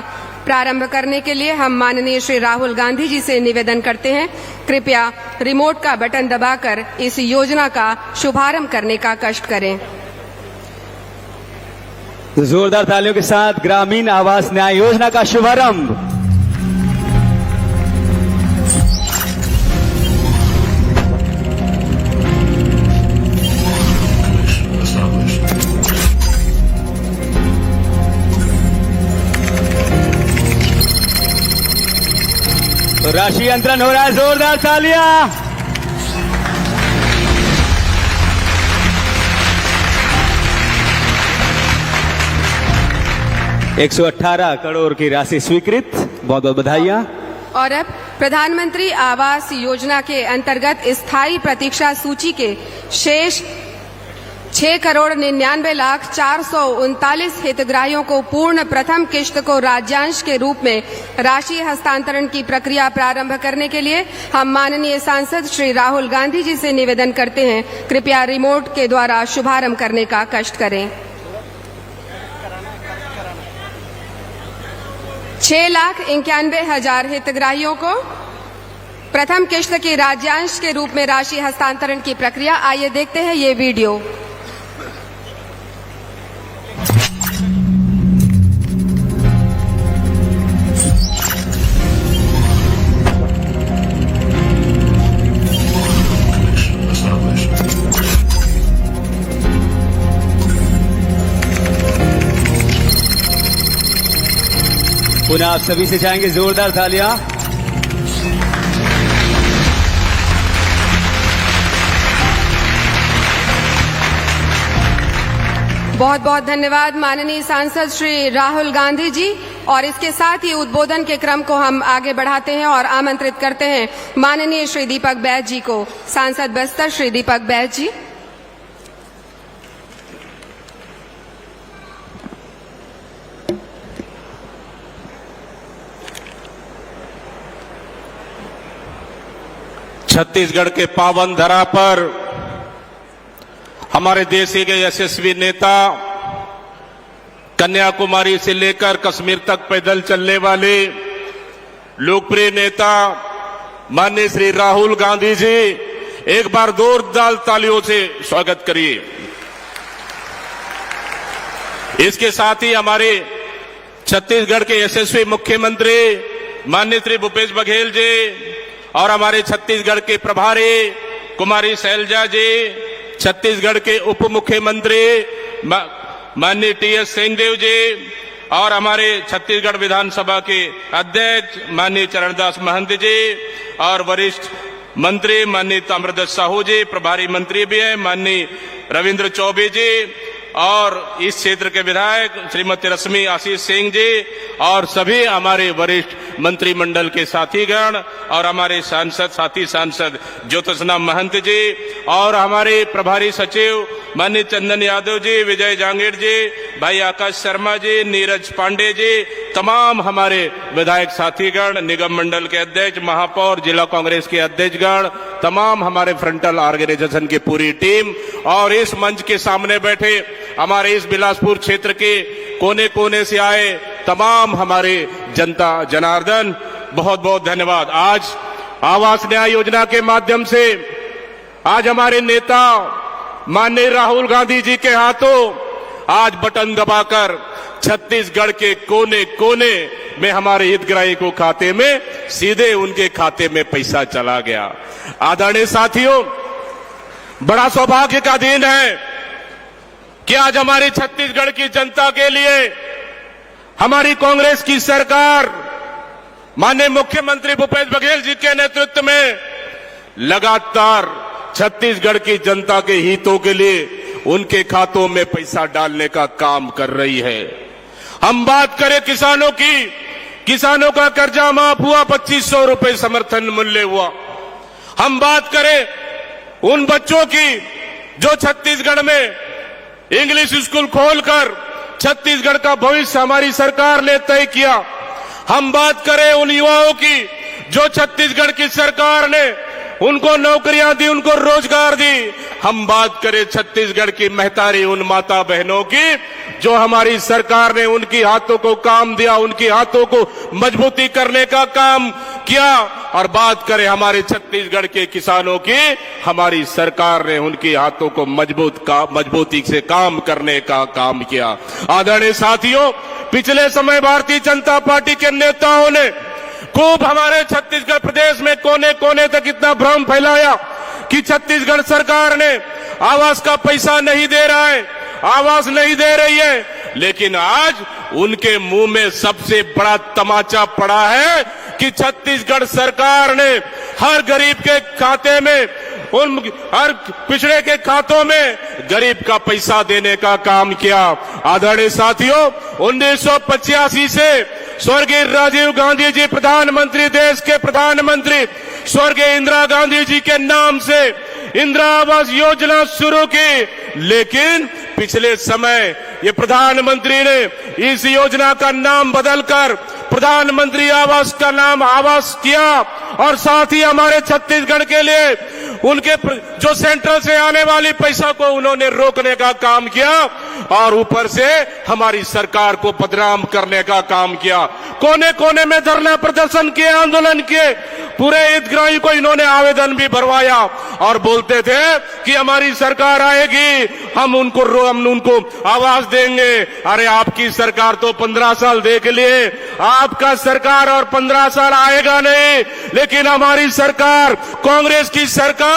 प्रारंभ करने के लिए हम माननीय श्री राहुल गांधी जी से निवेदन करते हैं, कृपया रिमोट का बटन दबाकर इस योजना का शुभारंभ करने का कष्ट करें। जोरदार तालियों के साथ ग्रामीण आवास न्याय योजना का शुभारंभ। तो राशि अंतरण हो रहा है, जोरदार तालियां। $118 करोड़ की राशि स्वीकृत, बहुत बहुत बधाइयां। और अब प्रधानमंत्री आवास योजना के अंतर्गत स्थायी प्रतीक्षा सूची के शेष 6,99,439 हितग्राहियों को पूर्ण प्रथम किश्त को राज्यांश के रूप में राशि हस्तांतरण की प्रक्रिया प्रारंभ करने के लिए हम माननीय सांसद श्री राहुल गांधी जी से निवेदन करते हैं, कृपया रिमोट के द्वारा शुभारंभ करने का कष्ट करें। 6,91,000 हितग्राहियों को प्रथम किश्त की राज्यांश के रूप में राशि हस्तांतरण की प्रक्रिया। आइए देखते हैं ये वीडियो। पुनः आप सभी से चाहेंगे जोरदार तालियां। बहुत बहुत धन्यवाद माननीय सांसद श्री राहुल गांधी जी। और इसके साथ ही उद्बोधन के क्रम को हम आगे बढ़ाते हैं और आमंत्रित करते हैं माननीय श्री दीपक बैज जी को। सांसद बस्तर श्री दीपक बैज जी। छत्तीसगढ़ के पावन धरा पर हमारे देश के यशस्वी नेता, कन्याकुमारी से लेकर कश्मीर तक पैदल चलने वाले लोकप्रिय नेता माननीय श्री राहुल गांधी जी, एक बार जोरदार तालियों से स्वागत करिए। इसके साथ ही हमारे छत्तीसगढ़ के यशस्वी मुख्यमंत्री माननीय श्री भूपेश बघेल जी और हमारे छत्तीसगढ़ के प्रभारी कुमारी शैलजा जी, छत्तीसगढ़ के उप मुख्यमंत्री माननीय टी.एस. सिंहदेव जी और हमारे छत्तीसगढ़ विधानसभा के अध्यक्ष माननीय चरणदास महंत जी और वरिष्ठ मंत्री माननीय ताम्रध्वज साहू जी, प्रभारी मंत्री भी हैं माननीय रविंद्र चौबे जी और इस क्षेत्र के विधायक श्रीमती रश्मि आशीष सिंह जी और सभी हमारे वरिष्ठ मंत्रिमंडल के साथीगण और हमारे साथी सांसद ज्योतिषना महंत जी और हमारे प्रभारी सचिव माननीय चंदन यादव जी, विजय जांगीर जी, भाई आकाश शर्मा जी, नीरज पांडे जी, तमाम हमारे विधायक साथीगण, निगम मंडल के अध्यक्ष, महापौर, जिला कांग्रेस के अध्यक्षगण, तमाम हमारे फ्रंटल ऑर्गेनाइजेशन की पूरी टीम और इस मंच के सामने बैठे हमारे इस बिलासपुर क्षेत्र के कोने कोने से आए तमाम हमारे जनता जनार्दन, बहुत बहुत धन्यवाद। आज आवास न्याय योजना के माध्यम से आज हमारे नेता माननीय राहुल गांधी जी के हाथों आज बटन दबाकर छत्तीसगढ़ के कोने कोने में हमारे हितग्राही को खाते में सीधे उनके खाते में पैसा चला गया। आदरणीय साथियों, बड़ा सौभाग्य का दिन है कि आज हमारी छत्तीसगढ़ की जनता के लिए हमारी कांग्रेस की सरकार माननीय मुख्यमंत्री भूपेश बघेल जी के नेतृत्व में लगातार छत्तीसगढ़ की जनता के हितों के लिए उनके खातों में पैसा डालने का काम कर रही है। हम बात करें किसानों की, किसानों का कर्जा माफ हुआ, 2500 रुपए समर्थन मूल्य हुआ। हम बात करें उन बच्चों की जो छत्तीसगढ़ में इंग्लिश स्कूल खोलकर छत्तीसगढ़ का भविष्य हमारी सरकार ने तय किया। हम बात करें उन युवाओं की जो छत्तीसगढ़ की सरकार ने उनको नौकरियां दी, उनको रोजगार दी। हम बात करें छत्तीसगढ़ की महतारी उन माता बहनों की जो हमारी सरकार ने उनकी हाथों को काम दिया, उनकी हाथों को मजबूती करने का काम किया, और बात करें हमारे छत्तीसगढ़ के किसानों की, हमारी सरकार ने उनके हाथों को मजबूती से काम करने का काम किया। आदरणीय साथियों, पिछले समय भारतीय जनता पार्टी के नेताओं ने खूब हमारे छत्तीसगढ़ प्रदेश में कोने कोने तक इतना भ्रम फैलाया कि छत्तीसगढ़ सरकार ने आवास का पैसा नहीं दे रहा है, आवास नहीं दे रही है। लेकिन आज उनके मुंह में सबसे बड़ा तमाचा पड़ा है कि छत्तीसगढ़ सरकार ने हर गरीब के खाते में, उन हर पिछड़े के खातों में गरीब का पैसा देने का काम किया। आदरणीय साथियों, 1985 से स्वर्गीय राजीव गांधी जी प्रधानमंत्री, देश के प्रधानमंत्री स्वर्गीय इंदिरा गांधी जी के नाम से इंदिरा आवास योजना शुरू की, लेकिन पिछले समय ये प्रधानमंत्री ने इस योजना का नाम बदलकर प्रधानमंत्री आवास का नाम आवास किया, और साथ ही हमारे छत्तीसगढ़ के लिए उनके जो सेंट्रल से आने वाली पैसा को उन्होंने रोकने का काम किया, और ऊपर से हमारी सरकार को बदनाम करने का काम किया। कोने कोने में धरना प्रदर्शन किए, आंदोलन किए, पूरे हितग्राही को इन्होंने आवेदन भी भरवाया और बोलते थे कि हमारी सरकार आएगी, हम उनको आवास देंगे। अरे आपकी सरकार तो 15 साल देख लिए, आपका सरकार और 15 साल आएगा नहीं, लेकिन हमारी सरकार, कांग्रेस की सरकार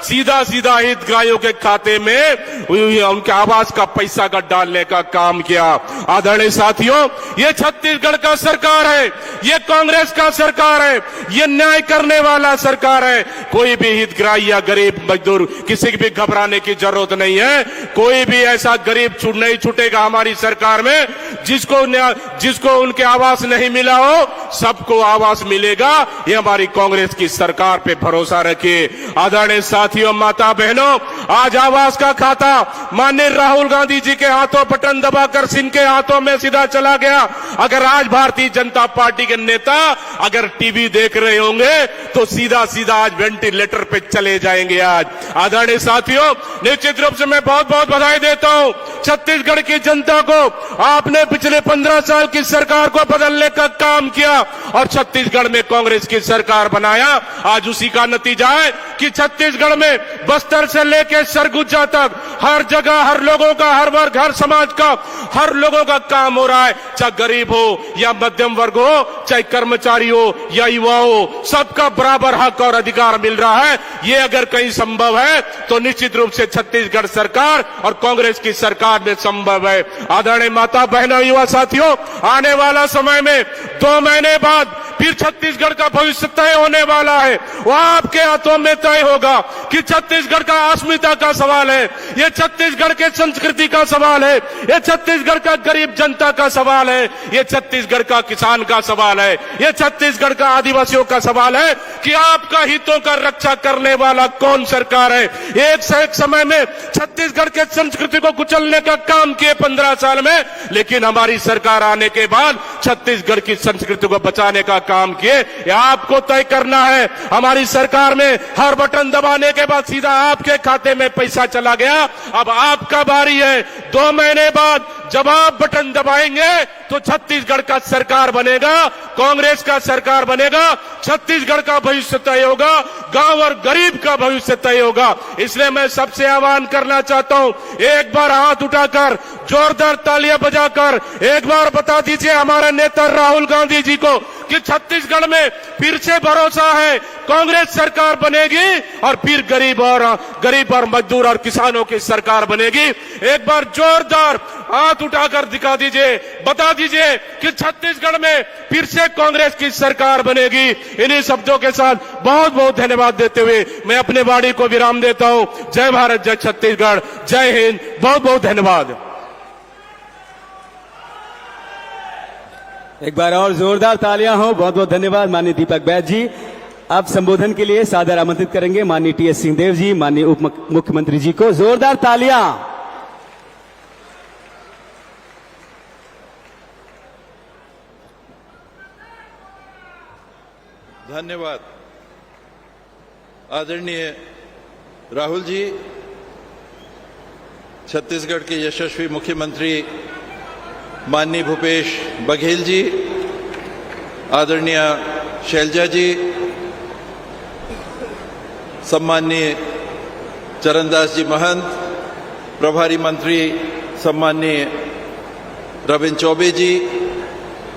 सीधा सीधा हितग्राहियों के खाते में उनके आवास का पैसा का डालने का काम किया। आदरणीय साथियों, ये छत्तीसगढ़ का सरकार है, ये कांग्रेस का सरकार है, ये न्याय करने वाला सरकार है। कोई भी हितग्राही या गरीब मजदूर, किसी की भी घबराने की जरूरत नहीं है। कोई भी ऐसा गरीब नहीं छूटेगा हमारी सरकार में जिसको उनके आवास नहीं मिला हो, सबको आवास मिलेगा। ये हमारी कांग्रेस की सरकार पे भरोसा रखिए। आदरणीय साथियों, माता बहनों, आज आवास का खाता माननीय राहुल गांधी जी के हाथों बटन दबाकर इनके हाथों में सीधा चला गया। अगर आज भारतीय जनता पार्टी के नेता अगर टीवी देख रहे होंगे तो सीधा सीधा आज वेंटिलेटर पे चले जाएंगे। आज आदरणीय साथियों, निश्चित रूप से मैं बहुत बहुत बधाई देता हूं छत्तीसगढ़ की जनता को। आपने पिछले 15 साल की सरकार को बदलने का काम किया और छत्तीसगढ़ में कांग्रेस की सरकार बनाया। आज उसी का नतीजा है कि छत्तीसगढ़ में बस्तर से लेकर सरगुजा तक हर जगह हर लोगों का, हर वर्ग, हर समाज का, हर लोगों का काम हो रहा है। चाहे गरीब हो या मध्यम वर्ग हो, चाहे कर्मचारी हो या युवा हो, सबका बराबर हक और अधिकार मिल रहा है। ये अगर कहीं संभव है तो निश्चित रूप से छत्तीसगढ़ सरकार और कांग्रेस की सरकार में संभव है। आदरणीय माता बहनों, युवा साथियों, आने वाला समय में 2 महीने बाद फिर छत्तीसगढ़ का भविष्य तय होने वाला है। वो आपके हाथों में तय होगा कि छत्तीसगढ़ का अस्मिता का सवाल है, ये छत्तीसगढ़ के संस्कृति का सवाल है, ये छत्तीसगढ़ का गरीब जनता का सवाल है, ये छत्तीसगढ़ का किसान का सवाल है, ये छत्तीसगढ़ का आदिवासियों का सवाल है कि आपका हितों का रक्षा करने वाला कौन सरकार है। एक से एक समय में छत्तीसगढ़ के संस्कृति को कुचलने का काम किए 15 साल में, लेकिन हमारी सरकार आने के बाद छत्तीसगढ़ की संस्कृति को बचाने का काम किए। ये आपको तय करना है। हमारी सरकार में हर बटन दबाने के बाद सीधा आपके खाते में पैसा चला गया। अब आपका बारी है। 2 महीने बाद जब आप बटन दबाएंगे तो छत्तीसगढ़ का सरकार बनेगा, कांग्रेस का सरकार बनेगा, छत्तीसगढ़ का भविष्य तय होगा, गांव और गरीब का भविष्य तय होगा। इसलिए मैं सबसे आह्वान करना चाहता हूं, एक बार हाथ उठाकर जोरदार तालियां बजाकर एक बार बता दीजिए हमारे नेता राहुल गांधी जी को कि छत्तीसगढ़ में फिर से भरोसा है, कांग्रेस सरकार बनेगी और फिर गरीब और मजदूर और किसानों की सरकार बनेगी। एक बार जोरदार हाथ उठाकर दिखा दीजिए, बता दीजिए कि छत्तीसगढ़ में फिर से कांग्रेस की सरकार बनेगी। इन्हीं शब्दों के साथ बहुत बहुत धन्यवाद देते हुए मैं अपने वाणी को विराम देता हूं। जय भारत, जय छत्तीसगढ़, जय हिंद, बहुत बहुत धन्यवाद। एक बार और जोरदार तालियां हो। बहुत बहुत धन्यवाद माननीय दीपक बैद जी। अब संबोधन के लिए सादर आमंत्रित करेंगे माननीय टी.एस. सिंहदेव जी, माननीय उप मुख्यमंत्री जी को। जोरदार तालियां। धन्यवाद। आदरणीय राहुल जी, छत्तीसगढ़ के यशस्वी मुख्यमंत्री माननीय भूपेश बघेल जी, आदरणीय शैलजा जी, सम्माननीय चरणदास जी महंत, प्रभारी मंत्री सम्माननीय रविंद्र चौबे जी,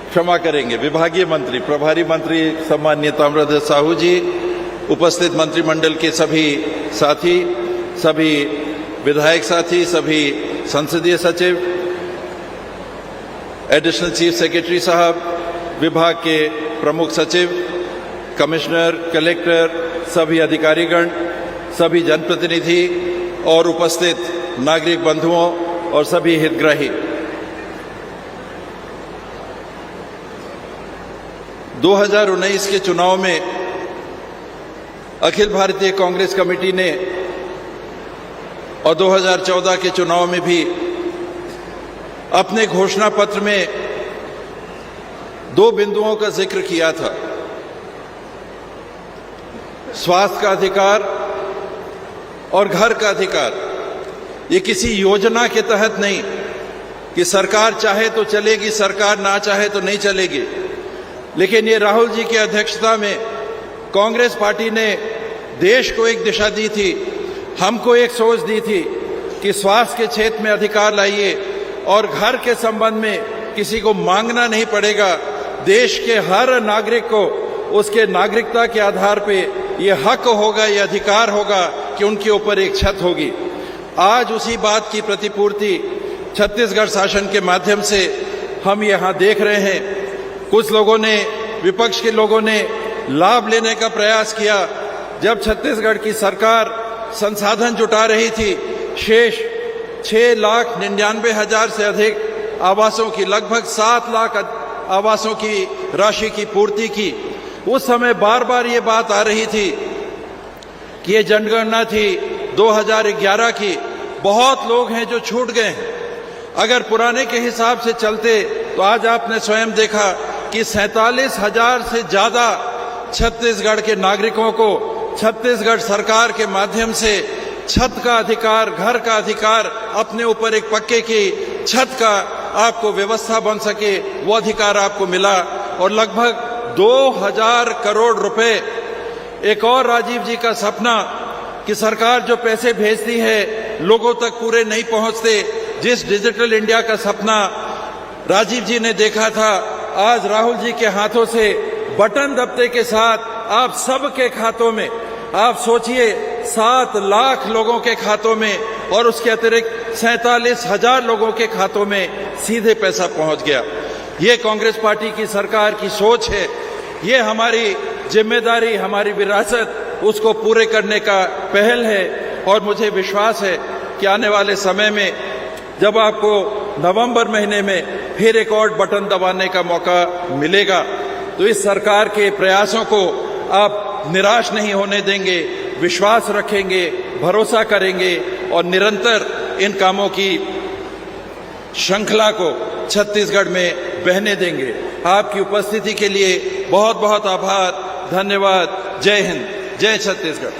क्षमा करेंगे विभागीय मंत्री प्रभारी मंत्री सम्माननीय ताम्रध्वज साहू जी, उपस्थित मंत्रिमंडल के सभी साथी, सभी विधायक साथी, सभी संसदीय सचिव, एडिशनल चीफ सेक्रेटरी साहब, विभाग के प्रमुख सचिव, कमिश्नर, कलेक्टर, सभी अधिकारीगण, सभी जनप्रतिनिधि और उपस्थित नागरिक बंधुओं और सभी हितग्राही, 2019 के चुनाव में अखिल भारतीय कांग्रेस कमेटी ने और 2014 के चुनाव में भी अपने घोषणा पत्र में 2 बिंदुओं का जिक्र किया था। स्वास्थ्य का अधिकार और घर का अधिकार। ये किसी योजना के तहत नहीं कि सरकार चाहे तो चलेगी, सरकार ना चाहे तो नहीं चलेगी, लेकिन ये राहुल जी की अध्यक्षता में कांग्रेस पार्टी ने देश को एक दिशा दी थी, हमको एक सोच दी थी कि स्वास्थ्य के क्षेत्र में अधिकार लाइए और घर के संबंध में किसी को मांगना नहीं पड़ेगा। देश के हर नागरिक को उसके नागरिकता के आधार पे ये हक होगा, ये अधिकार होगा कि उनके ऊपर एक छत होगी। आज उसी बात की प्रतिपूर्ति छत्तीसगढ़ शासन के माध्यम से हम यहाँ देख रहे हैं। कुछ लोगों ने, विपक्ष के लोगों ने लाभ लेने का प्रयास किया। जब छत्तीसगढ़ की सरकार संसाधन जुटा रही थी, शेष 6,99,000 से अधिक आवासों की, लगभग 7 लाख आवासों की राशि की पूर्ति की, उस समय बार बार ये बात आ रही थी कि ये जनगणना थी 2011 की, बहुत लोग हैं जो छूट गए हैं। अगर पुराने के हिसाब से चलते तो आज आपने स्वयं देखा कि 47,000 से ज्यादा छत्तीसगढ़ के नागरिकों को छत्तीसगढ़ सरकार के माध्यम से छत का अधिकार, घर का अधिकार, अपने ऊपर एक पक्के की छत का आपको व्यवस्था बन सके, वो अधिकार आपको मिला। और लगभग 2,000 करोड़ रुपए, एक और राजीव जी का सपना कि सरकार जो पैसे भेजती है लोगों तक पूरे नहीं पहुंचते, जिस डिजिटल इंडिया का सपना राजीव जी ने देखा था, आज राहुल जी के हाथों से बटन दबते के साथ आप सबके खातों में, आप सोचिए 7 लाख लोगों के खातों में और उसके अतिरिक्त 47,000 लोगों के खातों में सीधे पैसा पहुंच गया। ये कांग्रेस पार्टी की सरकार की सोच है, ये हमारी जिम्मेदारी, हमारी विरासत, उसको पूरे करने का पहल है। और मुझे विश्वास है कि आने वाले समय में जब आपको नवंबर महीने में फिर एक और बटन दबाने का मौका मिलेगा तो इस सरकार के प्रयासों को आप निराश नहीं होने देंगे, विश्वास रखेंगे, भरोसा करेंगे और निरंतर इन कामों की श्रृंखला को छत्तीसगढ़ में बहने देंगे। आपकी उपस्थिति के लिए बहुत बहुत आभार, धन्यवाद। जय हिंद, जय छत्तीसगढ़।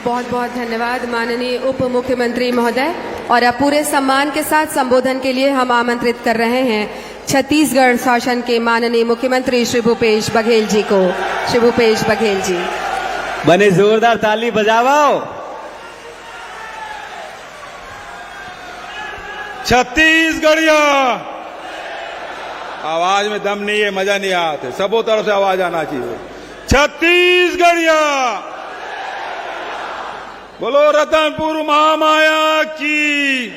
बहुत बहुत धन्यवाद माननीय उप मुख्यमंत्री महोदय। और अब पूरे सम्मान के साथ संबोधन के लिए हम आमंत्रित कर रहे हैं छत्तीसगढ़ शासन के माननीय मुख्यमंत्री श्री भूपेश बघेल जी को। श्री भूपेश बघेल जी, बने जोरदार ताली बजाओ। छत्तीसगढ़िया, आवाज में दम नहीं है, मजा नहीं आते, सबों तरफ से आवाज आना चाहिए। छत्तीसगढ़िया, बोलो रतनपुर महामाया की।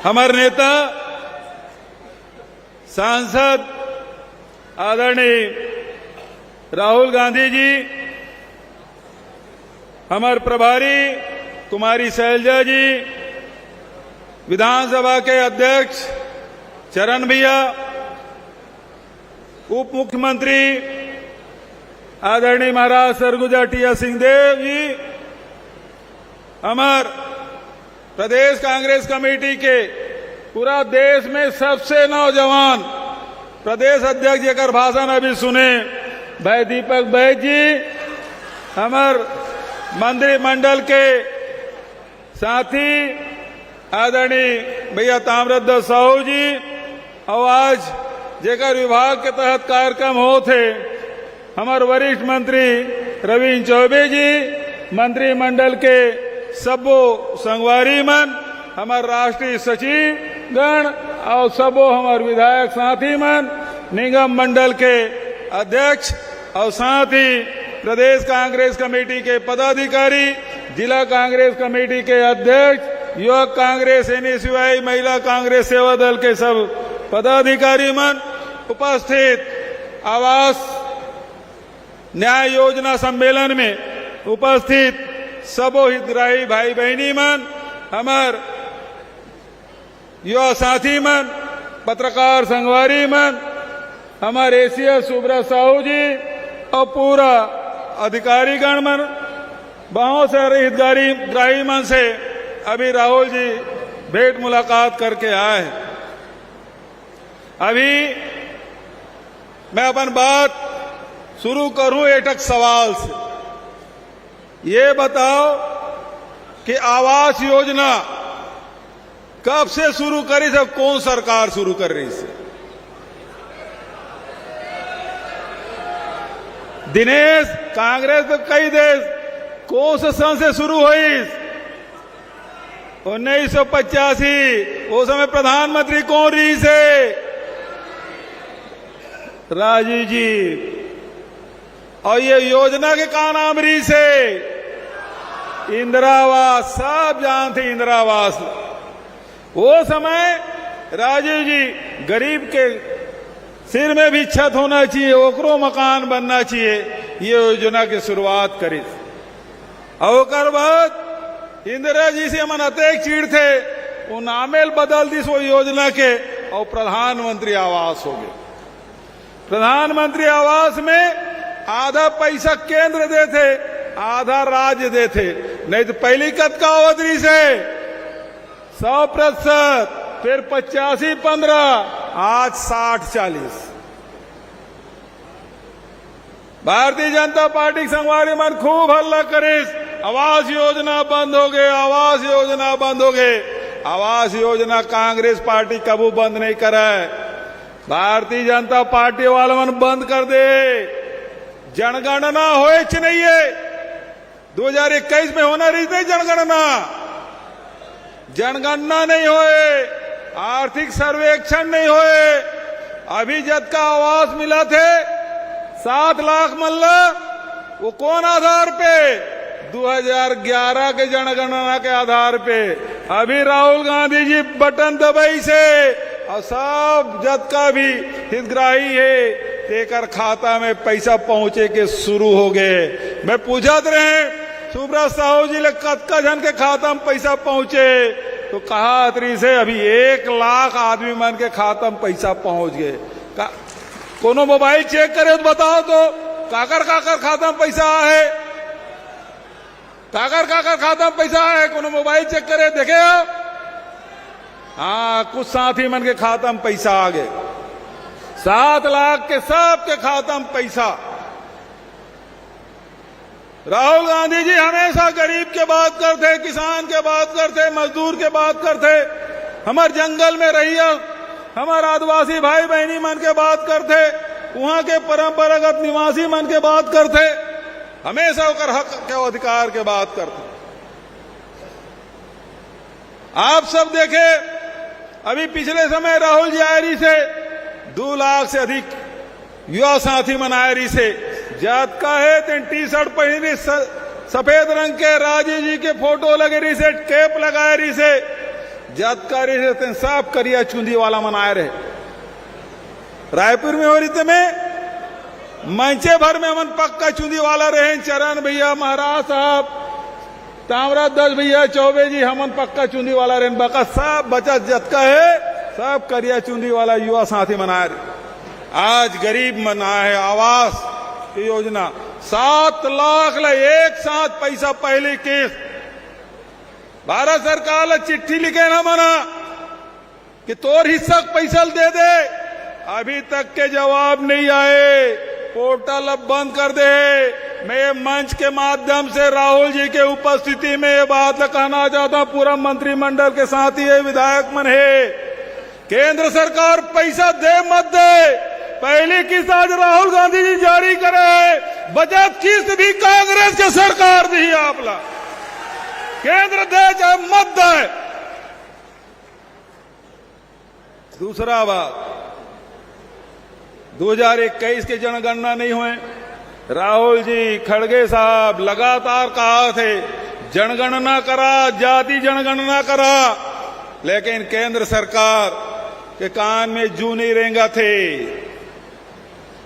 हमारे नेता सांसद आदरणीय राहुल गांधी जी, हमारे प्रभारी कुमारी शैलजा जी, विधानसभा के अध्यक्ष चरण भैया, उप मुख्यमंत्री आदरणीय महाराज सरगुजा टीया सिंहदेव जी, हमार प्रदेश कांग्रेस कमेटी के पूरा देश में सबसे नौजवान प्रदेश अध्यक्ष जेकर भाषण अभी सुने भाई दीपक बैद जी, हमार मंत्रिमंडल के साथी आदरणीय भैया ताम्रध्वज साहू जी, और आज जेकर विभाग के तहत कार्यक्रम हो थे हमारे वरिष्ठ मंत्री रविन्द्र चौबे जी, मंत्रिमंडल के सबो संगवारी मन, हमारे राष्ट्रीय सचिव गण और सबो हमारे विधायक साथी मन, निगम मंडल के अध्यक्ष और साथ ही प्रदेश कांग्रेस कमेटी के पदाधिकारी, जिला कांग्रेस कमेटी के अध्यक्ष, युवक कांग्रेस, NSUI, महिला कांग्रेस सेवा दल के सब पदाधिकारी मन, उपस्थित आवास न्याय योजना सम्मेलन में उपस्थित सबो हितग्राही भाई बहनी मन, हमार युवा साथी मन, पत्रकार संगवारी मन, हमारे एसीएस सुब्रत साहू जी और पूरा अधिकारीगण मन, बहुत सारे हितग्राही मन से अभी राहुल जी भेंट मुलाकात करके आए हैं। अभी मैं अपन बात शुरू करूं एक सवाल से। ये बताओ कि आवास योजना कब से शुरू करी, सब कौन सरकार शुरू कर रही है? दिनेश, कांग्रेस तो कई देश कौन से सन से शुरू हुई? 1985। वो समय प्रधानमंत्री कौन रही से? राजीव जी। और ये योजना के का नाम रही से? इंदिरा आवास। सब जानते इंदिरा आवास। वो समय राजीव जी गरीब के सिर में भी छत होना चाहिए, ओकरो मकान बनना चाहिए, ये योजना की शुरुआत करी। और बाद इंदिरा जी से मन अतेक चीड़ थे, वो नामेल बदल दी वो योजना के और प्रधानमंत्री आवास हो गए। प्रधानमंत्री आवास में आधा पैसा केंद्र देते, आधा राज्य देते। नहीं तो पहली कद का अवधि से 100%, फिर 85-15, आज 60-40। भारतीय जनता पार्टी संगवारी मन खूब हल्ला करे, आवास योजना बंद हो गए, आवास योजना बंद हो गए। आवास योजना कांग्रेस पार्टी कबू बंद नहीं करे, भारतीय जनता पार्टी वाला मन बंद कर दे। जनगणना होए च नहीं है, 2021 में होना रही थी जनगणना। जनगणना नहीं होए, आर्थिक सर्वेक्षण नहीं होए। अभी जब का आवास मिला थे 7 लाख मल्ला, वो कौन आधार पे? 2011 के जनगणना के आधार पे। अभी राहुल गांधी जी बटन दबाई से और सब जब का भी हितग्राही है तेकर खाता में पैसा पहुंचे के शुरू हो गए। मैं पूछत रहे सुब्रत साहू जी ले कतका जन के खाता में पैसा पहुंचे, तो कहा अतरी से अभी 1 लाख आदमी मन के खाता में पैसा पहुंच गए। कोनो मोबाइल चेक करे तो बताओ तो काकर खाता में पैसा है, काकर खाता में पैसा है? कोनो मोबाइल चेक करे देखे आप? हाँ, कुछ साथी मन के खाता में पैसा आ गए। 7 लाख के सब के खाता में पैसा। राहुल गांधी जी हमेशा गरीब के बात करते, किसान के बात करते, मजदूर के बात करते, हमारे जंगल में रहिया हमारे आदिवासी भाई बहनी मन के बात करते, वहां के परंपरागत निवासी मन के बात करते, हमेशा होकर हक के अधिकार के बात करते। आप सब देखे अभी पिछले समय राहुल जी आयरी से 2 लाख से अधिक युवा साथी मनायरी से जात का है तेन टी-शर्ट पहनी सफेद रंग के राजीव जी के फोटो लगे रही से, कैप लगाए रही से, जात का रही से तेन साफ करिया चुंदी वाला मनाए रहे। रायपुर में हो रही थे में मंचे भर में मन पक्का चुंदी वाला रहे। चरण भैया, महाराज साहब, ताम्रध्वज भैया, चौबे जी हमन पक्का चुंदी वाला रहे। बका सब बचत जतका है सब करिया चुंदी वाला युवा साथी मनाए रहे। आज गरीब मना है आवास की योजना 7 लाख ला एक साथ पैसा पहले केस भारत सरकार ला चिट्ठी लिखे ना मना कि तोर हिस्सा पैसा दे दे। अभी तक के जवाब नहीं आए। पोर्टल अब बंद कर दे। मैं मंच के माध्यम से राहुल जी के उपस्थिति में ये बात कहना चाहता हूं, पूरा मंत्रिमंडल के साथ ही ये विधायक मन है, केंद्र सरकार पैसा दे मत दे, पहली किस्त आज राहुल गांधी जी जारी करे, बचत किस्त भी कांग्रेस के सरकार दी है आपला, केंद्र दे चाहे मत दे। दूसरा बात, 2021 के जनगणना नहीं हुए। राहुल जी, खड़गे साहब लगातार कहा थे जनगणना करा, जाति जनगणना करा, लेकिन केंद्र सरकार के कान में जू नहीं रेंगा थे।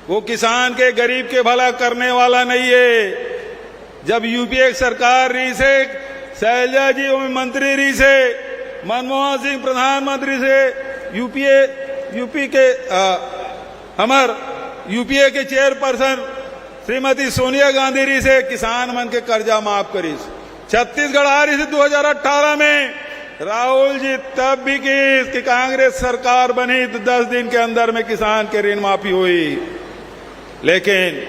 वो किसान के गरीब के भला करने वाला नहीं है। जब यूपीए सरकार रही से, शैलजा जी मंत्री रही से, मनमोहन सिंह प्रधानमंत्री से, यूपी के यूपीए के चेयरपर्सन श्रीमती सोनिया गांधी जी से किसान मन के कर्जा माफ करी। छत्तीसगढ़ आ रही थी 2018 में, राहुल जी तब भी कि कांग्रेस सरकार बनी तो 10 दिन के अंदर में किसान के ऋण माफी हुई। लेकिन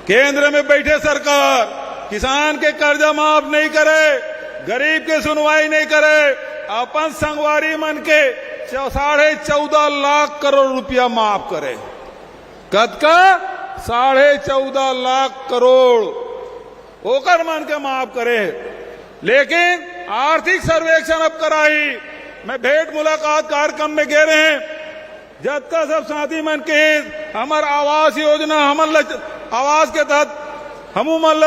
केंद्र में बैठे सरकार किसान के कर्जा माफ नहीं करे, गरीब के सुनवाई नहीं करे, अपन संगवारी मन के 14.5 लाख करोड़ रुपया माफ करे। कद का 14.5 लाख करोड़ ओकर मन के माफ करे। लेकिन आर्थिक सर्वेक्षण अब कराई, मैं भेंट मुलाकात कार्यक्रम में गए रहे हैं, जब का सब साथी मन के हमार आवास योजना, हमार आवास के तहत हमू मन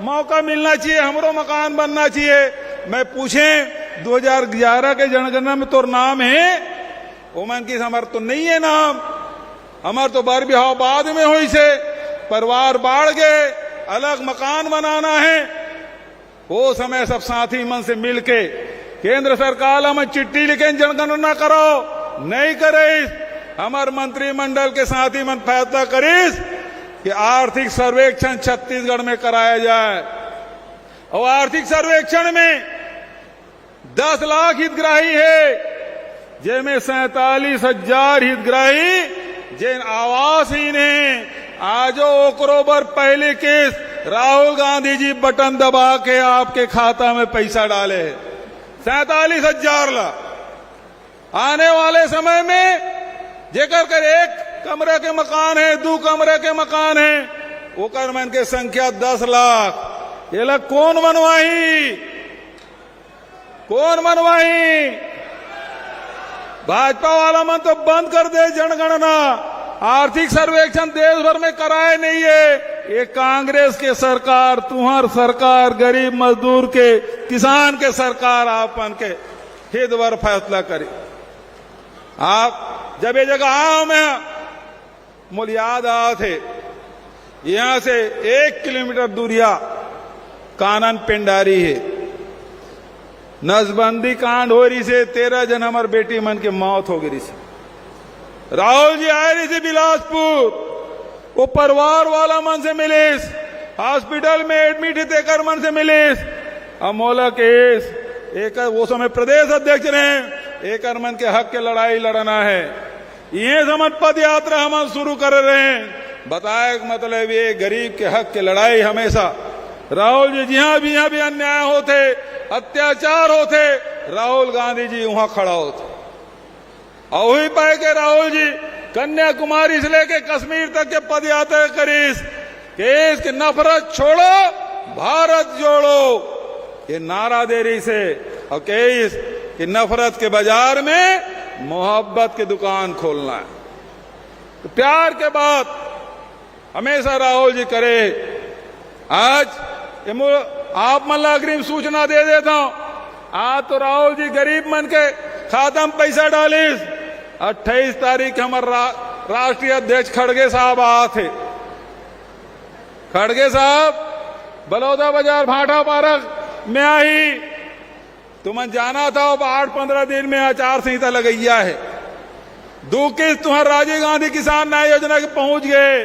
मौका मिलना चाहिए, हमरो मकान बनना चाहिए। मैं पूछे 2011 के जनगणना में तो नाम है, वो मन की हमार तो नहीं है नाम, हमार तो बार बिहाव बाद में हुई से, परिवार बाढ़ गए, अलग मकान बनाना है। वो समय सब साथी मन से मिलके केंद्र सरकार में चिट्ठी लिखे जनगणना करो, नहीं करीस, हमार मंत्रिमंडल के साथी मन फैसला करीस कि आर्थिक सर्वेक्षण छत्तीसगढ़ में कराया जाए। और आर्थिक सर्वेक्षण में 10 लाख हितग्राही है, जिनमें 47,000 हितग्राही जिन आवासहीन है। आजो ओकरोबर पहले किस्त राहुल गांधी जी बटन दबा के आपके खाता में पैसा डाले, 47,000 लाख। आने वाले समय में जेकर कर 1 कमरे के मकान है, 2 कमरे के मकान है, ओकर मन के संख्या 10 लाख। ये लोग कौन बनवाही, कौन बनवाही? भाजपा वाला मन तो बंद कर दे जनगणना, आर्थिक सर्वेक्षण देश भर में कराए नहीं है। ये कांग्रेस के सरकार, तुम्हार सरकार, गरीब मजदूर के, किसान के सरकार आपन के हित भर फैसला करे। आप जब ये जगह आओ, मैं मुझे याद आया थे, यहां से 1 किलोमीटर दूरिया कानन पिंडारी है, नसबंदी कांड हो रही से 13 जन हमार बेटी मन के मौत हो गई से। राहुल जी आए रही थी बिलासपुर, वो परिवार वाला मन से मिलिस, हॉस्पिटल में एडमिट थे मन से मिलिस। अमोला केस एक वो समय प्रदेश अध्यक्ष रहे, एक मन के हक के लड़ाई लड़ना है, ये समझ पद यात्रा हम शुरू कर रहे हैं। बताए मतलब ये गरीब के हक के लड़ाई हमेशा राहुल जी जहां भी अन्याय होते, अत्याचार होते, राहुल गांधी जी वहां खड़ा होते। और वही पाए के राहुल जी कन्याकुमारी से लेके कश्मीर तक के पद यात्रा करीस, केस की नफरत छोड़ो भारत जोड़ो, ये नारा दे रही से, और केस की नफरत के बाजार में मोहब्बत की दुकान खोलना है। तो प्यार के बात हमेशा राहुल जी करे। आज आप मल्ला अग्रिम सूचना दे देता हूं, आज तो राहुल जी गरीब मन के खाता में पैसा डालिस। 28 तारीख हमारे राष्ट्रीय अध्यक्ष खड़गे साहब आए थे। खड़गे साहब बलौदा बाजार भाटा पार्क में आई, तुमन जाना था, 8-15 दिन में आचार संहिता लगैया है। 2 किस्त तुम्हारे राजीव गांधी किसान न्याय योजना के पहुंच गए।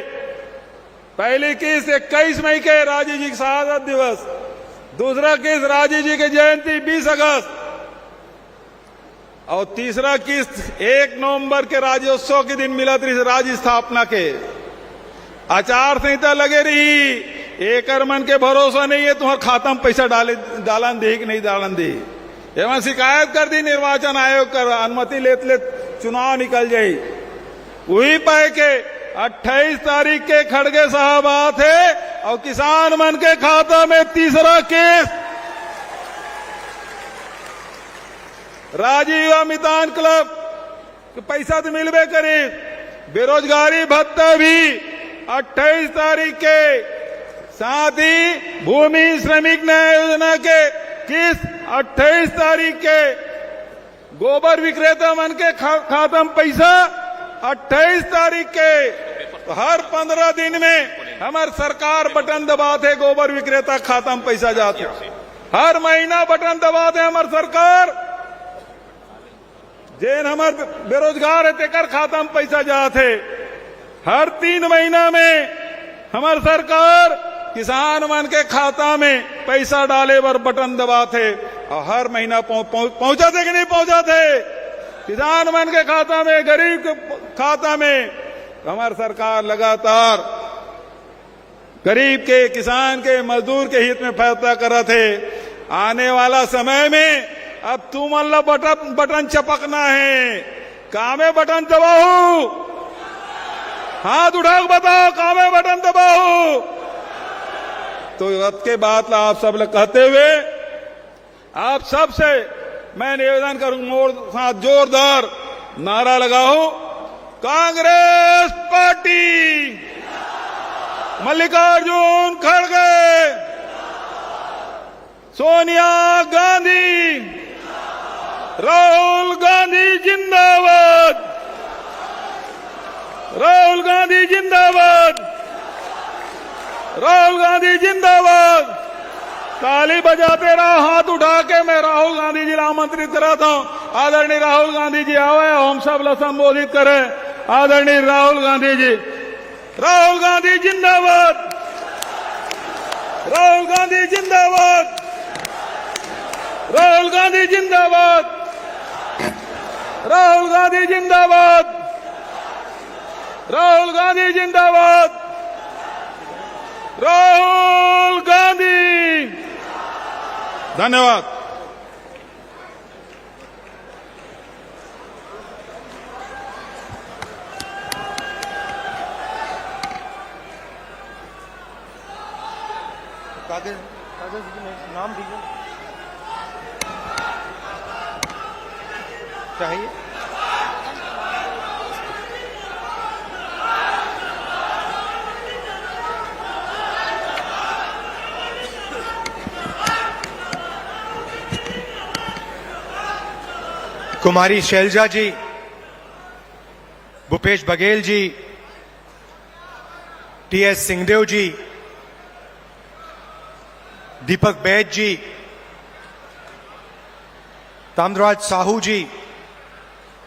पहली किस्त 21 मई के राजीव जी का शहादत दिवस, दूसरा किस्त राजीव जी की जयंती 20 अगस्त, और तीसरा किस्त 1 नवंबर के राज्योत्सव के दिन मिला थी राज्य स्थापना के। आचार संहिता लगे रही, एक मन के भरोसा नहीं है तुम्हारे खाता में पैसा डालन दे कि नहीं डालन दे। एवं शिकायत कर दी निर्वाचन आयोग कर, अनुमति लेते ले चुनाव निकल जाये। वही पाए के 28 तारीख के खड़गे साहब आते और किसान मन के खाता में तीसरा केस। राजीव अमितान क्लब पैसा तो मिलबे करे, बेरोजगारी भत्ता भी 28 तारीख के, साथ ही भूमि श्रमिक न्याय योजना के किस 28 तारीख के, गोबर विक्रेता मन के खाता में पैसा 28 तारीख के। तो हर 15 दिन में हमार सरकार बटन दबाते, गोबर विक्रेता खाता में पैसा जाते। हर महीना बटन दबाते हमार सरकार, जेन हमार बेरोजगार है तेकर खाता में पैसा जाते। हर 3 महीना में हमार सरकार किसान मन के खाता में पैसा डाले बर बटन दबाते और हर महीना पहुंचाते कि नहीं पहुंचाते किसान मन के खाता में, गरीब के खाता में। हमार सरकार लगातार गरीब के, किसान के, मजदूर के हित में फैसला कर थे। आने वाला समय में अब तुम अल्लाह बटन चपकना है, कामे बटन दबाओ, हाथ उठाओ बताओ कामे बटन दबाओ। तो रथ के बाद आप सब लोग कहते हुए आप सबसे मैं निवेदन करूंगा, जोरदार नारा लगाओ, कांग्रेस पार्टी, मल्लिकार्जुन खड़गे, सोनिया गांधी, राहुल गांधी जिंदाबाद, राहुल गांधी जिंदाबाद, राहुल गांधी जिंदाबाद। ताली बजाते रहो, हाथ उठा के मैं राहुल गांधी जी आमंत्रित कराता हूं। आदरणीय राहुल गांधी जी आवे, हम सब लोग संबोधित करें। आदरणीय राहुल गांधी जी, राहुल गांधी जिंदाबाद, राहुल गांधी जिंदाबाद, राहुल गांधी जिंदाबाद, राहुल गांधी जिंदाबाद, राहुल गांधी जिंदाबाद, राहुल गांधी। धन्यवाद। कागज में नाम दीजिए, चाहिए। कुमारी शैलजा जी, भूपेश बघेल जी, टीएस सिंहदेव जी, दीपक बैद जी, ताम्रराज साहू जी,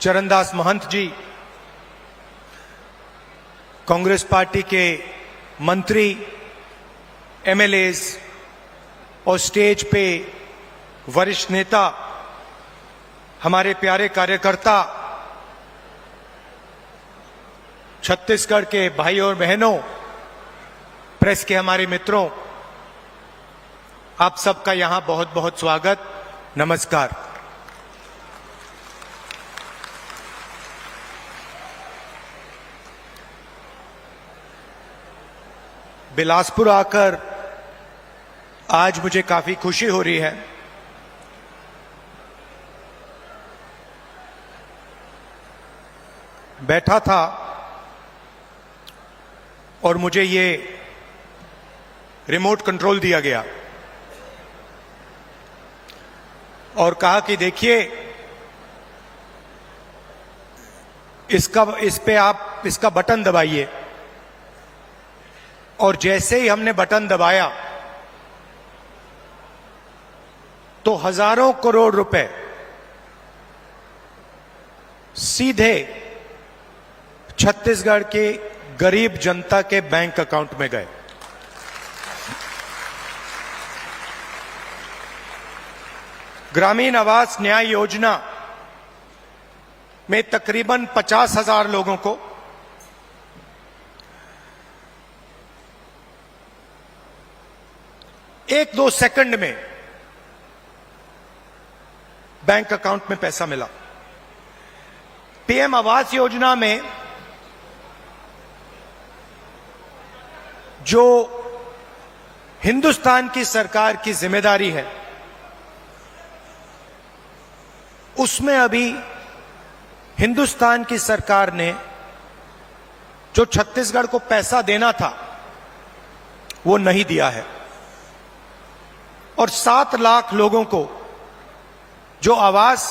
चरणदास महंत जी, कांग्रेस पार्टी के मंत्री, एमएलएज और स्टेज पे वरिष्ठ नेता, हमारे प्यारे कार्यकर्ता, छत्तीसगढ़ के भाई और बहनों, प्रेस के हमारे मित्रों, आप सबका यहां बहुत बहुत स्वागत, नमस्कार। बिलासपुर आकर आज मुझे काफी खुशी हो रही है। बैठा था और मुझे ये रिमोट कंट्रोल दिया गया और कहा कि देखिए इस पे आप इसका बटन दबाइए। और जैसे ही हमने बटन दबाया तो हजारों करोड़ रुपए सीधे छत्तीसगढ़ के गरीब जनता के बैंक अकाउंट में गए। ग्रामीण आवास न्याय योजना में तकरीबन 50,000 लोगों को 1-2 सेकंड में बैंक अकाउंट में पैसा मिला। पीएम आवास योजना में जो हिंदुस्तान की सरकार की जिम्मेदारी है, उसमें अभी हिंदुस्तान की सरकार ने जो छत्तीसगढ़ को पैसा देना था वो नहीं दिया है, और 7 लाख लोगों को जो आवास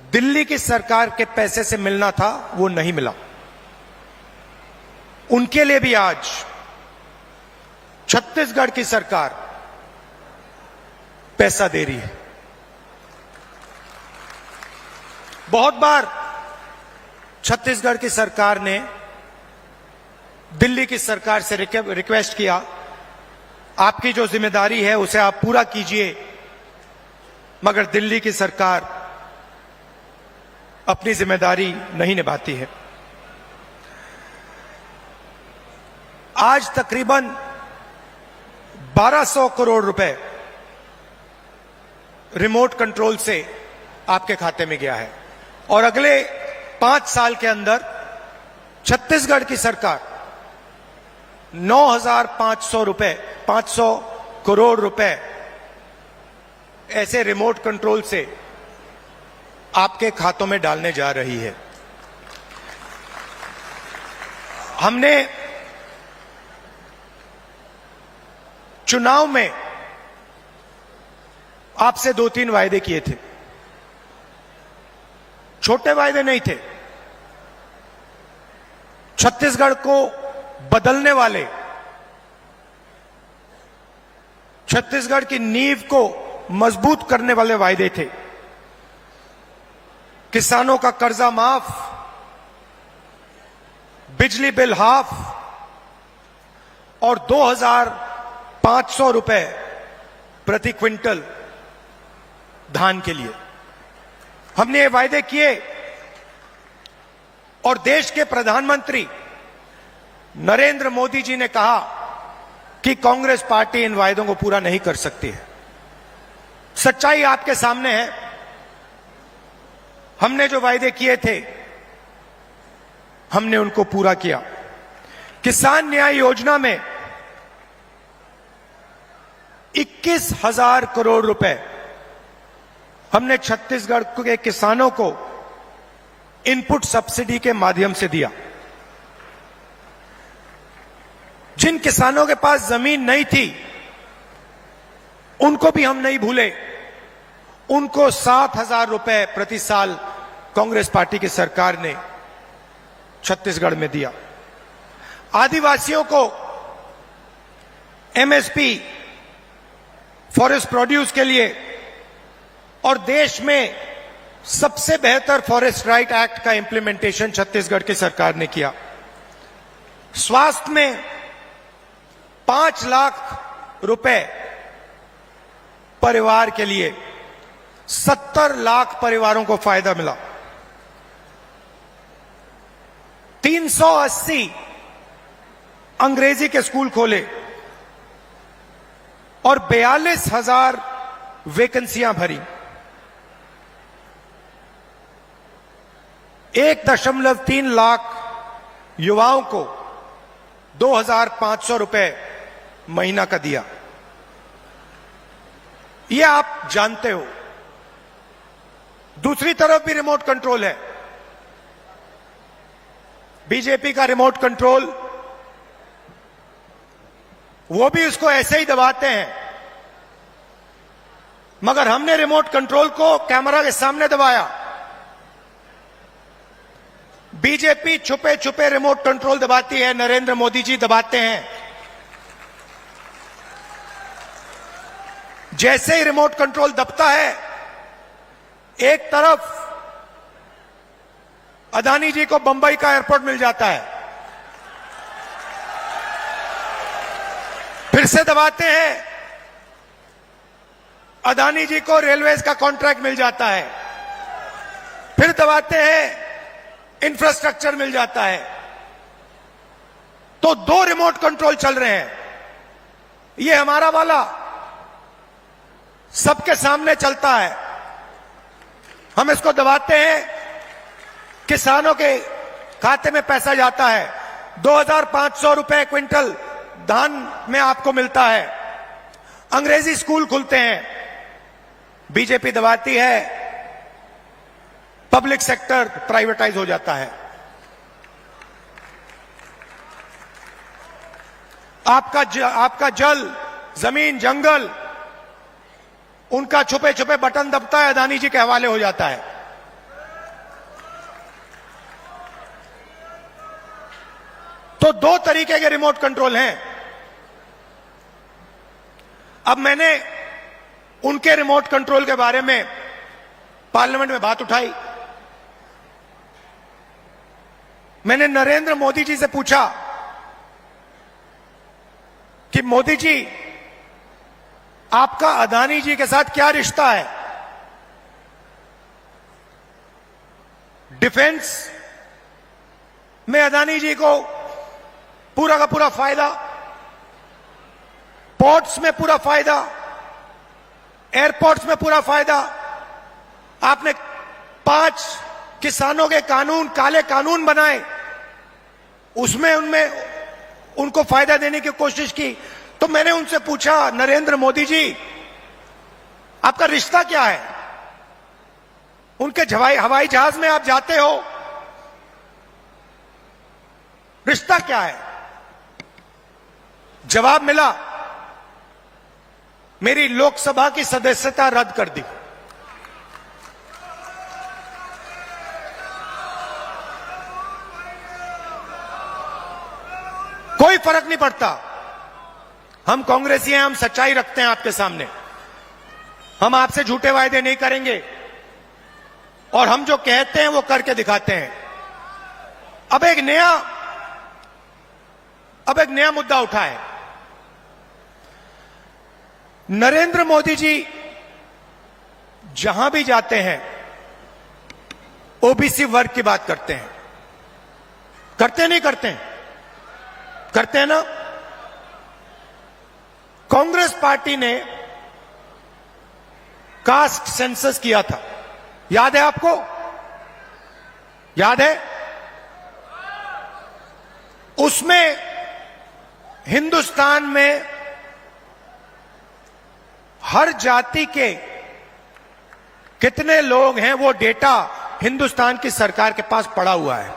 दिल्ली की सरकार के पैसे से मिलना था वो नहीं मिला। उनके लिए भी आज छत्तीसगढ़ की सरकार पैसा दे रही है। बहुत बार छत्तीसगढ़ की सरकार ने दिल्ली की सरकार से रिक्वेस्ट किया, आपकी जो जिम्मेदारी है उसे आप पूरा कीजिए, मगर दिल्ली की सरकार अपनी जिम्मेदारी नहीं निभाती है। आज तकरीबन 1200 करोड़ रुपए रिमोट कंट्रोल से आपके खाते में गया है, और अगले 5 साल के अंदर छत्तीसगढ़ की सरकार 500 करोड़ रुपए ऐसे रिमोट कंट्रोल से आपके खातों में डालने जा रही है। हमने चुनाव में आपसे 2-3 वायदे किए थे। छोटे वायदे नहीं थे, छत्तीसगढ़ को बदलने वाले, छत्तीसगढ़ की नींव को मजबूत करने वाले वायदे थे। किसानों का कर्जा माफ, बिजली बिल हाफ, और 2500 रुपए प्रति क्विंटल धान के लिए हमने ये वायदे किए, और देश के प्रधानमंत्री नरेंद्र मोदी जी ने कहा कि कांग्रेस पार्टी इन वायदों को पूरा नहीं कर सकती है। सच्चाई आपके सामने है, हमने जो वायदे किए थे हमने उनको पूरा किया। किसान न्याय योजना में 21,000 करोड़ रुपए हमने छत्तीसगढ़ के किसानों को इनपुट सब्सिडी के माध्यम से दिया। जिन किसानों के पास जमीन नहीं थी उनको भी हम नहीं भूले, उनको 7,000 रुपए प्रति साल कांग्रेस पार्टी की सरकार ने छत्तीसगढ़ में दिया। आदिवासियों को एमएसपी फॉरेस्ट प्रोड्यूस के लिए, और देश में सबसे बेहतर फॉरेस्ट राइट एक्ट का इंप्लीमेंटेशन छत्तीसगढ़ की सरकार ने किया। स्वास्थ्य में 5 लाख रुपए परिवार के लिए 70 लाख परिवारों को फायदा मिला। 380 अंग्रेजी के स्कूल खोले और 42,000 वैकेंसियां भरी। 1.3 लाख युवाओं को 2,500 रुपए महीना का दिया। यह आप जानते हो। दूसरी तरफ भी रिमोट कंट्रोल है। बीजेपी का रिमोट कंट्रोल, वो भी उसको ऐसे ही दबाते हैं, मगर हमने रिमोट कंट्रोल को कैमरा के सामने दबाया। बीजेपी छुपे छुपे रिमोट कंट्रोल दबाती है, नरेंद्र मोदी जी दबाते हैं। जैसे ही रिमोट कंट्रोल दबता है, एक तरफ अदानी जी को बंबई का एयरपोर्ट मिल जाता है, फिर से दबाते हैं, अदानी जी को रेलवेज का कॉन्ट्रैक्ट मिल जाता है, फिर दबाते हैं, इंफ्रास्ट्रक्चर मिल जाता है। तो 2 रिमोट कंट्रोल चल रहे हैं। ये हमारा वाला सबके सामने चलता है, हम इसको दबाते हैं, किसानों के खाते में पैसा जाता है, 2500 रुपए क्विंटल धान में आपको मिलता है, अंग्रेजी स्कूल खुलते हैं, बीजेपी दबाती है, पब्लिक सेक्टर प्राइवेटाइज हो जाता है। आपका जल, जमीन, जंगल, उनका छुपे छुपे बटन दबता है, अदानी जी के हवाले हो जाता है। तो दो तरीके के रिमोट कंट्रोल हैं। अब मैंने उनके रिमोट कंट्रोल के बारे में पार्लियामेंट में बात उठाई। मैंने नरेंद्र मोदी जी से पूछा कि मोदी जी, आपका अदानी जी के साथ क्या रिश्ता है? डिफेंस में अदानी जी को पूरा का पूरा फायदा, पोर्ट्स में पूरा फायदा, एयरपोर्ट्स में पूरा फायदा। आपने 5 किसानों के कानून, काले कानून बनाए, उसमें उनको फायदा देने की कोशिश की। तो मैंने उनसे पूछा, नरेंद्र मोदी जी, आपका रिश्ता क्या है? उनके हवाई जहाज में आप जाते हो, रिश्ता क्या है? जवाब मिला, मेरी लोकसभा की सदस्यता रद्द कर दी। कोई फर्क नहीं पड़ता, हम कांग्रेसी हैं, हम सच्चाई रखते हैं आपके सामने, हम आपसे झूठे वायदे नहीं करेंगे और हम जो कहते हैं वो करके दिखाते हैं। अब एक नया मुद्दा उठा है। नरेंद्र मोदी जी जहां भी जाते हैं ओबीसी वर्ग की बात करते हैं। करते नहीं करते हैं? करते हैं ना। कांग्रेस पार्टी ने कास्ट सेंसस किया था, याद है आपको? याद है? उसमें हिंदुस्तान में हर जाति के कितने लोग हैं वो डेटा हिंदुस्तान की सरकार के पास पड़ा हुआ है।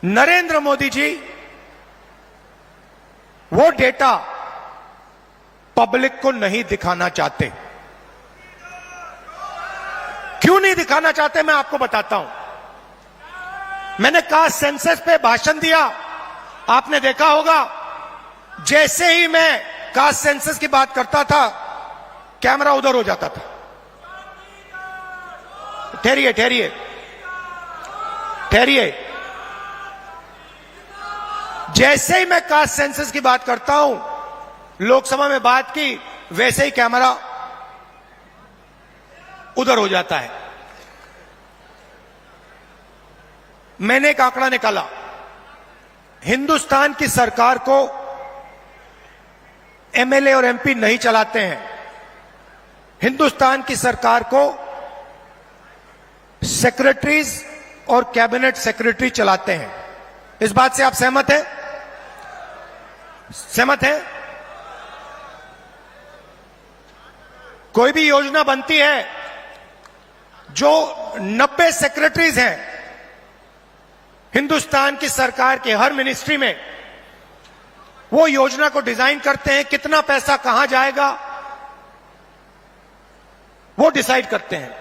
नरेंद्र मोदी जी वो डेटा पब्लिक को नहीं दिखाना चाहते। क्यों नहीं दिखाना चाहते, मैं आपको बताता हूं। मैंने कास्ट सेंसस पे भाषण दिया, आपने देखा होगा, जैसे ही मैं कास्ट सेंसस की बात करता था कैमरा उधर हो जाता था। ठहरिए ठहरिए ठहरिए, जैसे ही मैं कास्ट सेंसस की बात करता हूं, लोकसभा में बात की, वैसे ही कैमरा उधर हो जाता है। मैंने एक आंकड़ा निकाला, हिंदुस्तान की सरकार को एमएलए और एमपी नहीं चलाते हैं, हिंदुस्तान की सरकार को सेक्रेटरीज और कैबिनेट सेक्रेटरी चलाते हैं। इस बात से आप सहमत हैं? सहमत हैं? कोई भी योजना बनती है, जो 90 सेक्रेटरीज हैं हिंदुस्तान की सरकार के हर मिनिस्ट्री में, वो योजना को डिजाइन करते हैं, कितना पैसा कहां जाएगा वो डिसाइड करते हैं।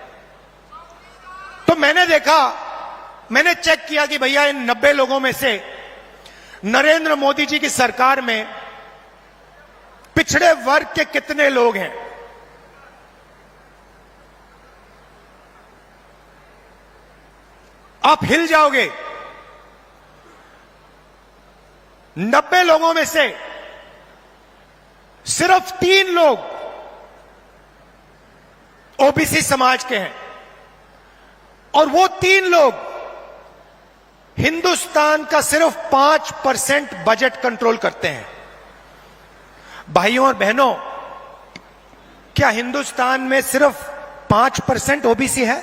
तो मैंने देखा, मैंने चेक किया कि भैया इन 90 लोगों में से नरेंद्र मोदी जी की सरकार में पिछड़े वर्ग के कितने लोग हैं। आप हिल जाओगे। 90 लोगों में से सिर्फ 3 लोग ओबीसी समाज के हैं, और वो 3 लोग हिंदुस्तान का सिर्फ 5% बजट कंट्रोल करते हैं। भाइयों और बहनों, क्या हिंदुस्तान में सिर्फ 5% ओबीसी है?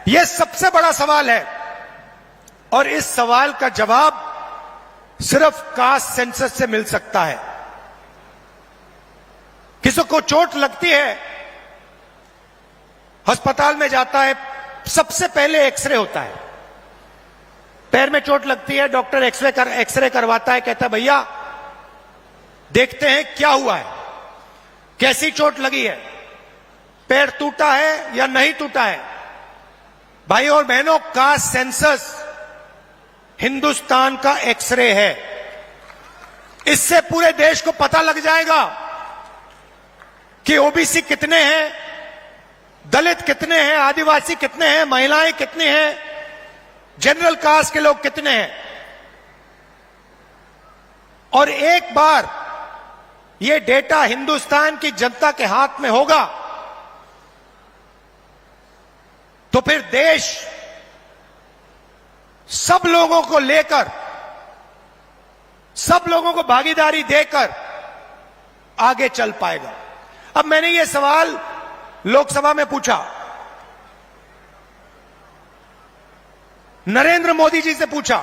यह सबसे बड़ा सवाल है और इस सवाल का जवाब सिर्फ कास्ट सेंसस से मिल सकता है। किसी को चोट लगती है, अस्पताल में जाता है, सबसे पहले एक्सरे होता है। पैर में चोट लगती है, डॉक्टर एक्सरे करवाता है, कहता है भैया देखते हैं क्या हुआ है, कैसी चोट लगी है, पैर टूटा है या नहीं टूटा है। भाइयों और बहनों, कास्ट सेंसस हिंदुस्तान का एक्सरे है। इससे पूरे देश को पता लग जाएगा कि ओबीसी कितने हैं, दलित कितने हैं, आदिवासी कितने हैं, महिलाएं कितनी हैं, जनरल कास्ट के लोग कितने हैं। और एक बार यह डेटा हिंदुस्तान की जनता के हाथ में होगा तो फिर देश सब लोगों को लेकर, सब लोगों को भागीदारी देकर आगे चल पाएगा। अब मैंने यह सवाल लोकसभा में पूछा, नरेंद्र मोदी जी से पूछा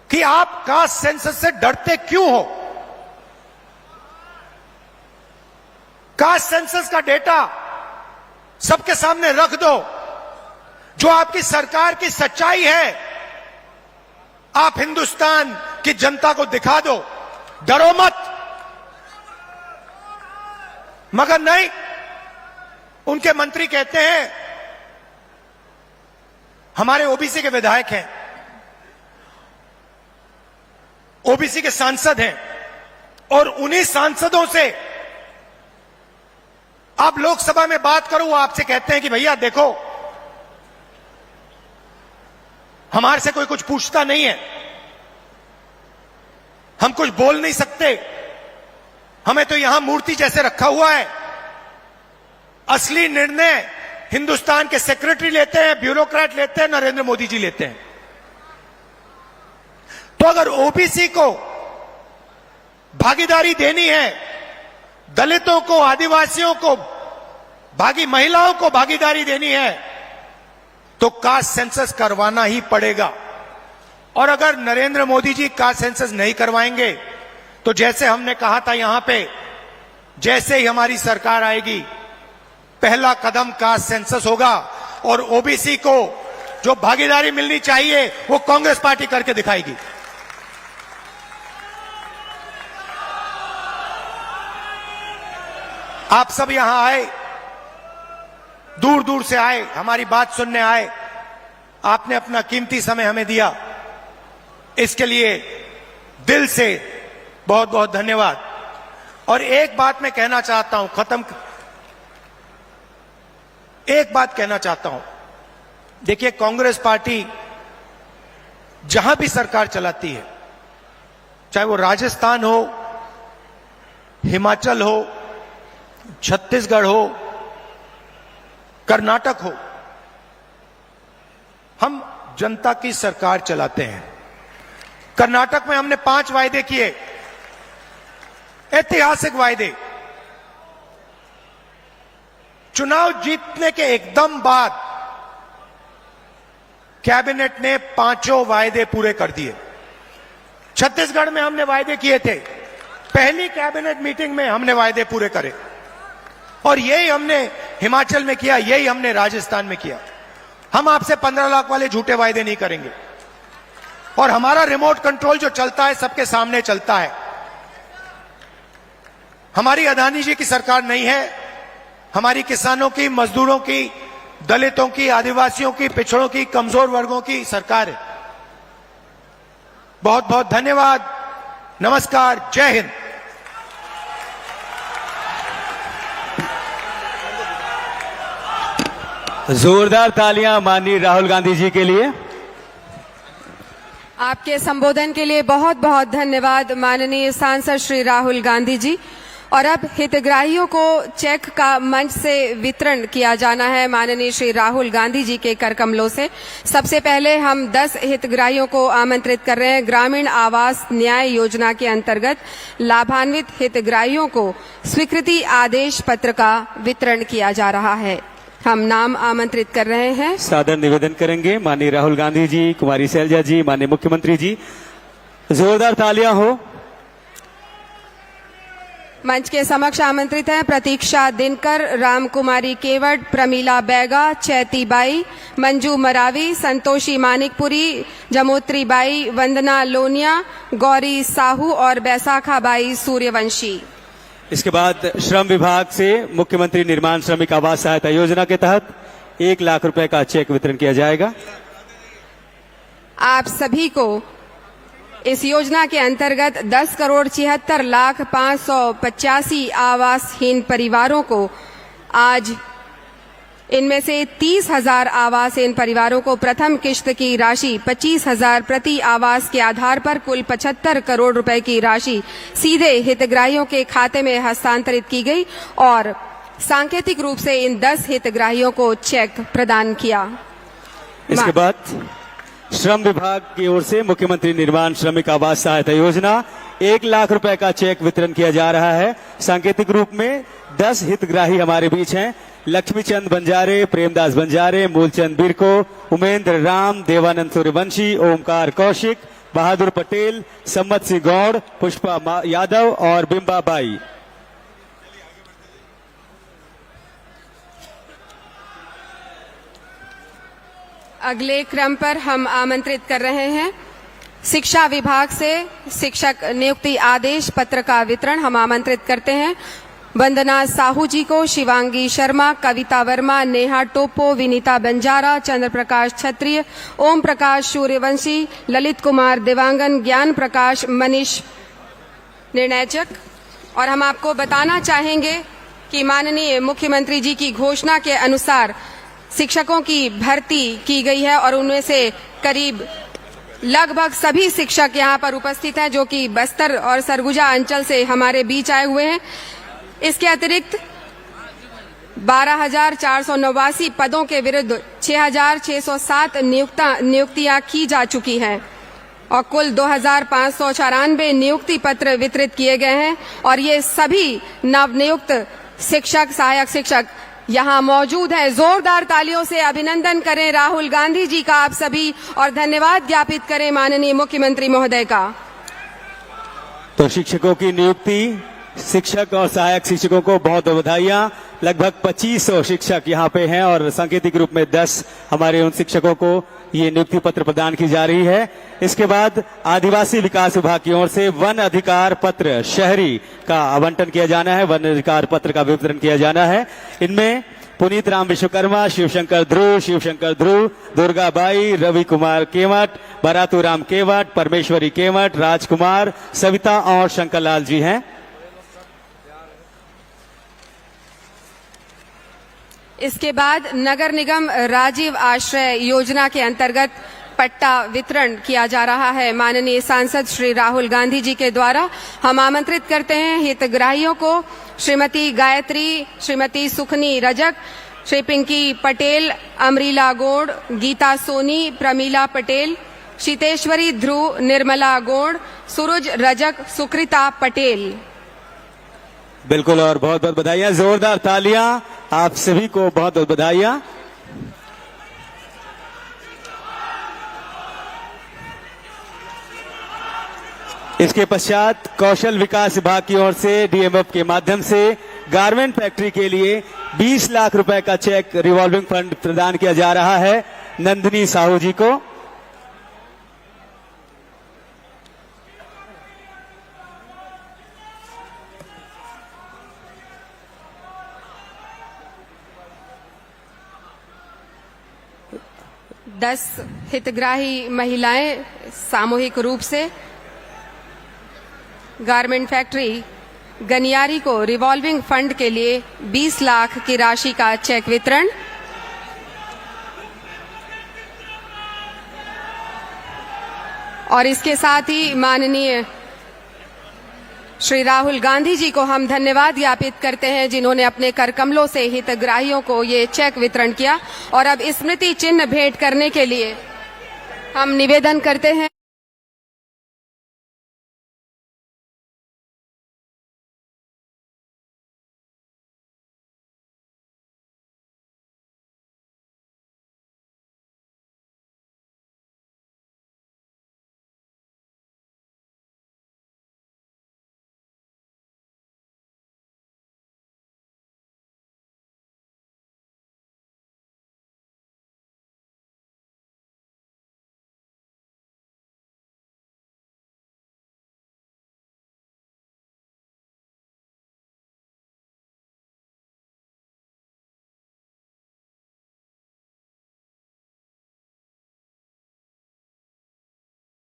कि आप कास्ट सेंसस से डरते क्यों हो? कास्ट सेंसस का डेटा सबके सामने रख दो, जो आपकी सरकार की सच्चाई है, आप हिंदुस्तान की जनता को दिखा दो, डरो मत। मगर नहीं, उनके मंत्री कहते हैं हमारे ओबीसी के विधायक हैं, ओबीसी के सांसद हैं, और उन्हीं सांसदों से आप लोकसभा में बात करो, वो आपसे कहते हैं कि भैया देखो हमारे से कोई कुछ पूछता नहीं है, हम कुछ बोल नहीं सकते, हमें तो यहां मूर्ति जैसे रखा हुआ है। असली निर्णय हिंदुस्तान के सेक्रेटरी लेते हैं, ब्यूरोक्रेट लेते हैं, नरेंद्र मोदी जी लेते हैं। तो अगर ओबीसी को भागीदारी देनी है, दलितों को, आदिवासियों को, महिलाओं को भागीदारी देनी है, तो कास्ट सेंसस करवाना ही पड़ेगा। और अगर नरेंद्र मोदी जी कास्ट सेंसस नहीं करवाएंगे तो जैसे हमने कहा था यहां पे, जैसे ही हमारी सरकार आएगी पहला कदम कास्ट सेंसस होगा और ओबीसी को जो भागीदारी मिलनी चाहिए वो कांग्रेस पार्टी करके दिखाएगी। आप सब यहां आए, दूर दूर से आए, हमारी बात सुनने आए, आपने अपना कीमती समय हमें दिया, इसके लिए दिल से बहुत बहुत धन्यवाद। और एक बात मैं कहना चाहता हूं, एक बात कहना चाहता हूं, देखिए कांग्रेस पार्टी जहां भी सरकार चलाती है, चाहे वो राजस्थान हो, हिमाचल हो, छत्तीसगढ़ हो, कर्नाटक हो, हम जनता की सरकार चलाते हैं। कर्नाटक में हमने 5 वायदे किए, ऐतिहासिक वायदे। चुनाव जीतने के एकदम बाद कैबिनेट ने 5 वायदे पूरे कर दिए। छत्तीसगढ़ में हमने वायदे किए थे, पहली कैबिनेट मीटिंग में हमने वायदे पूरे करे, और यही हमने हिमाचल में किया, यही हमने राजस्थान में किया। हम आपसे 15 लाख वाले झूठे वायदे नहीं करेंगे, और हमारा रिमोट कंट्रोल जो चलता है सबके सामने चलता है। हमारी अदानी जी की सरकार नहीं है, हमारी किसानों की, मजदूरों की, दलितों की, आदिवासियों की, पिछड़ों की, कमजोर वर्गों की सरकार है। बहुत बहुत धन्यवाद, नमस्कार, जय हिंद। जोरदार तालियां माननीय राहुल गांधी जी के लिए। आपके संबोधन के लिए बहुत बहुत धन्यवाद माननीय सांसद श्री राहुल गांधी जी। और अब हितग्राहियों को चेक का मंच से वितरण किया जाना है माननीय श्री राहुल गांधी जी के कर कमलों से। सबसे पहले हम 10 हितग्राहियों को आमंत्रित कर रहे हैं। ग्रामीण आवास न्याय योजना के अंतर्गत लाभान्वित हितग्राहियों को स्वीकृति आदेश पत्र का वितरण किया जा रहा है। हम नाम आमंत्रित कर रहे हैं। सादर निवेदन करेंगे माननीय राहुल गांधी जी, कुमारी शैलजा जी, माननीय मुख्यमंत्री जी। जोरदार तालियां हो। मंच के समक्ष आमंत्रित हैं प्रतीक्षा दिनकर, राम कुमारी केवट, प्रमीला बैगा, चैती बाई, मंजू मरावी, संतोषी मानिकपुरी, जमोत्री बाई, वंदना लोनिया, गौरी साहू और बैसाखा बाई सूर्यवंशी। इसके बाद श्रम विभाग से मुख्यमंत्री निर्माण श्रमिक आवास सहायता योजना के तहत 1 लाख रुपए का चेक वितरण किया जाएगा। आप सभी को इस योजना के अंतर्गत 10,76,585 आवासहीन परिवारों को आज इनमें से 30,000 आवासहीन परिवारों को प्रथम किश्त की राशि 25,000 प्रति आवास के आधार पर कुल 75 करोड़ रुपए की राशि सीधे हितग्राहियों के खाते में हस्तांतरित की गई और सांकेतिक रूप से इन 10 हितग्राहियों को चेक प्रदान किया। इसके बाद श्रम विभाग की ओर से मुख्यमंत्री निर्माण श्रमिक आवास सहायता योजना 1 लाख रुपए का चेक वितरण किया जा रहा है। सांकेतिक रूप में 10 हितग्राही हमारे बीच हैं। लक्ष्मीचंद बंजारे, प्रेमदास बंजारे, मूलचंद बिरको, उमेंद्र राम, देवानंद सूर्यवंशी, ओमकार कौशिक, बहादुर पटेल, सम्मत सिंह गौड़, पुष्पा यादव और बिंबा बाई। अगले क्रम पर हम आमंत्रित कर रहे हैं शिक्षा विभाग से शिक्षक नियुक्ति आदेश पत्र का वितरण हम आमंत्रित करते हैं। वंदना साहू जी को, शिवांगी शर्मा, कविता वर्मा, नेहा टोपो, विनीता बंजारा, चंद्र प्रकाश क्षत्रिय, ओम प्रकाश सूर्यवंशी, ललित कुमार देवांगन, ज्ञान प्रकाश, मनीष निर्णयचक। और हम आपको बताना चाहेंगे कि माननीय मुख्यमंत्री जी की घोषणा के अनुसार शिक्षकों की भर्ती की गई है और उनमें से करीब लगभग सभी शिक्षक यहाँ पर उपस्थित हैं जो कि बस्तर और सरगुजा अंचल से हमारे बीच आए हुए हैं। इसके अतिरिक्त 12,489 पदों के विरुद्ध 6,607 नियुक्तियां की जा चुकी हैं और कुल 2,594 नियुक्ति पत्र वितरित किए गए हैं और ये सभी नवनियुक्त शिक्षक, सहायक शिक्षक यहाँ मौजूद है। जोरदार तालियों से अभिनंदन करें राहुल गांधी जी का आप सभी और धन्यवाद ज्ञापित करें माननीय मुख्यमंत्री महोदय का। तो शिक्षकों की नियुक्ति, शिक्षक और सहायक शिक्षकों को बहुत बधाइयां। लगभग 2500 शिक्षक यहाँ पे हैं और सांकेतिक रूप में 10 हमारे उन शिक्षकों को ये नियुक्ति पत्र प्रदान की जा रही है। इसके बाद आदिवासी विकास विभाग की ओर से वन अधिकार पत्र शहरी का आवंटन किया जाना है, वन अधिकार पत्र का वितरण किया जाना है। इनमें पुनीत राम विश्वकर्मा, शिवशंकर ध्रुव, दुर्गा बाई, रवि कुमार केवट, बरातू राम केवट, परमेश्वरी केवट, राजकुमार, सविता और शंकरलाल जी हैं। इसके बाद नगर निगम राजीव आश्रय योजना के अंतर्गत पट्टा वितरण किया जा रहा है माननीय सांसद श्री राहुल गांधी जी के द्वारा। हम आमंत्रित करते हैं हितग्राहियों को श्रीमती गायत्री, श्रीमती सुखनी रजक, श्री पिंकी पटेल, अमरीला गोड़, गीता सोनी, प्रमीला पटेल, शीतेश्वरी ध्रुव, निर्मला गोड़, सूरज रजक, सुकृता पटेल। बिल्कुल और बहुत बहुत बधाइयां, जोरदार तालियां आप सभी को, बहुत बहुत बधाइयां। इसके पश्चात कौशल विकास विभाग की ओर से डीएमएफ के माध्यम से गारमेंट फैक्ट्री के लिए 20 लाख रुपए का चेक रिवॉल्विंग फंड प्रदान किया जा रहा है नंदिनी साहू जी को। दस हितग्राही महिलाएं सामूहिक रूप से गारमेंट फैक्ट्री गनियारी को रिवॉल्विंग फंड के लिए 20 लाख की राशि का चेक वितरण। और इसके साथ ही माननीय श्री राहुल गांधी जी को हम धन्यवाद ज्ञापित करते हैं, जिन्होंने अपने कर कमलों से हितग्राहियों को ये चेक वितरण किया। और अब स्मृति चिन्ह भेंट करने के लिए हम निवेदन करते हैं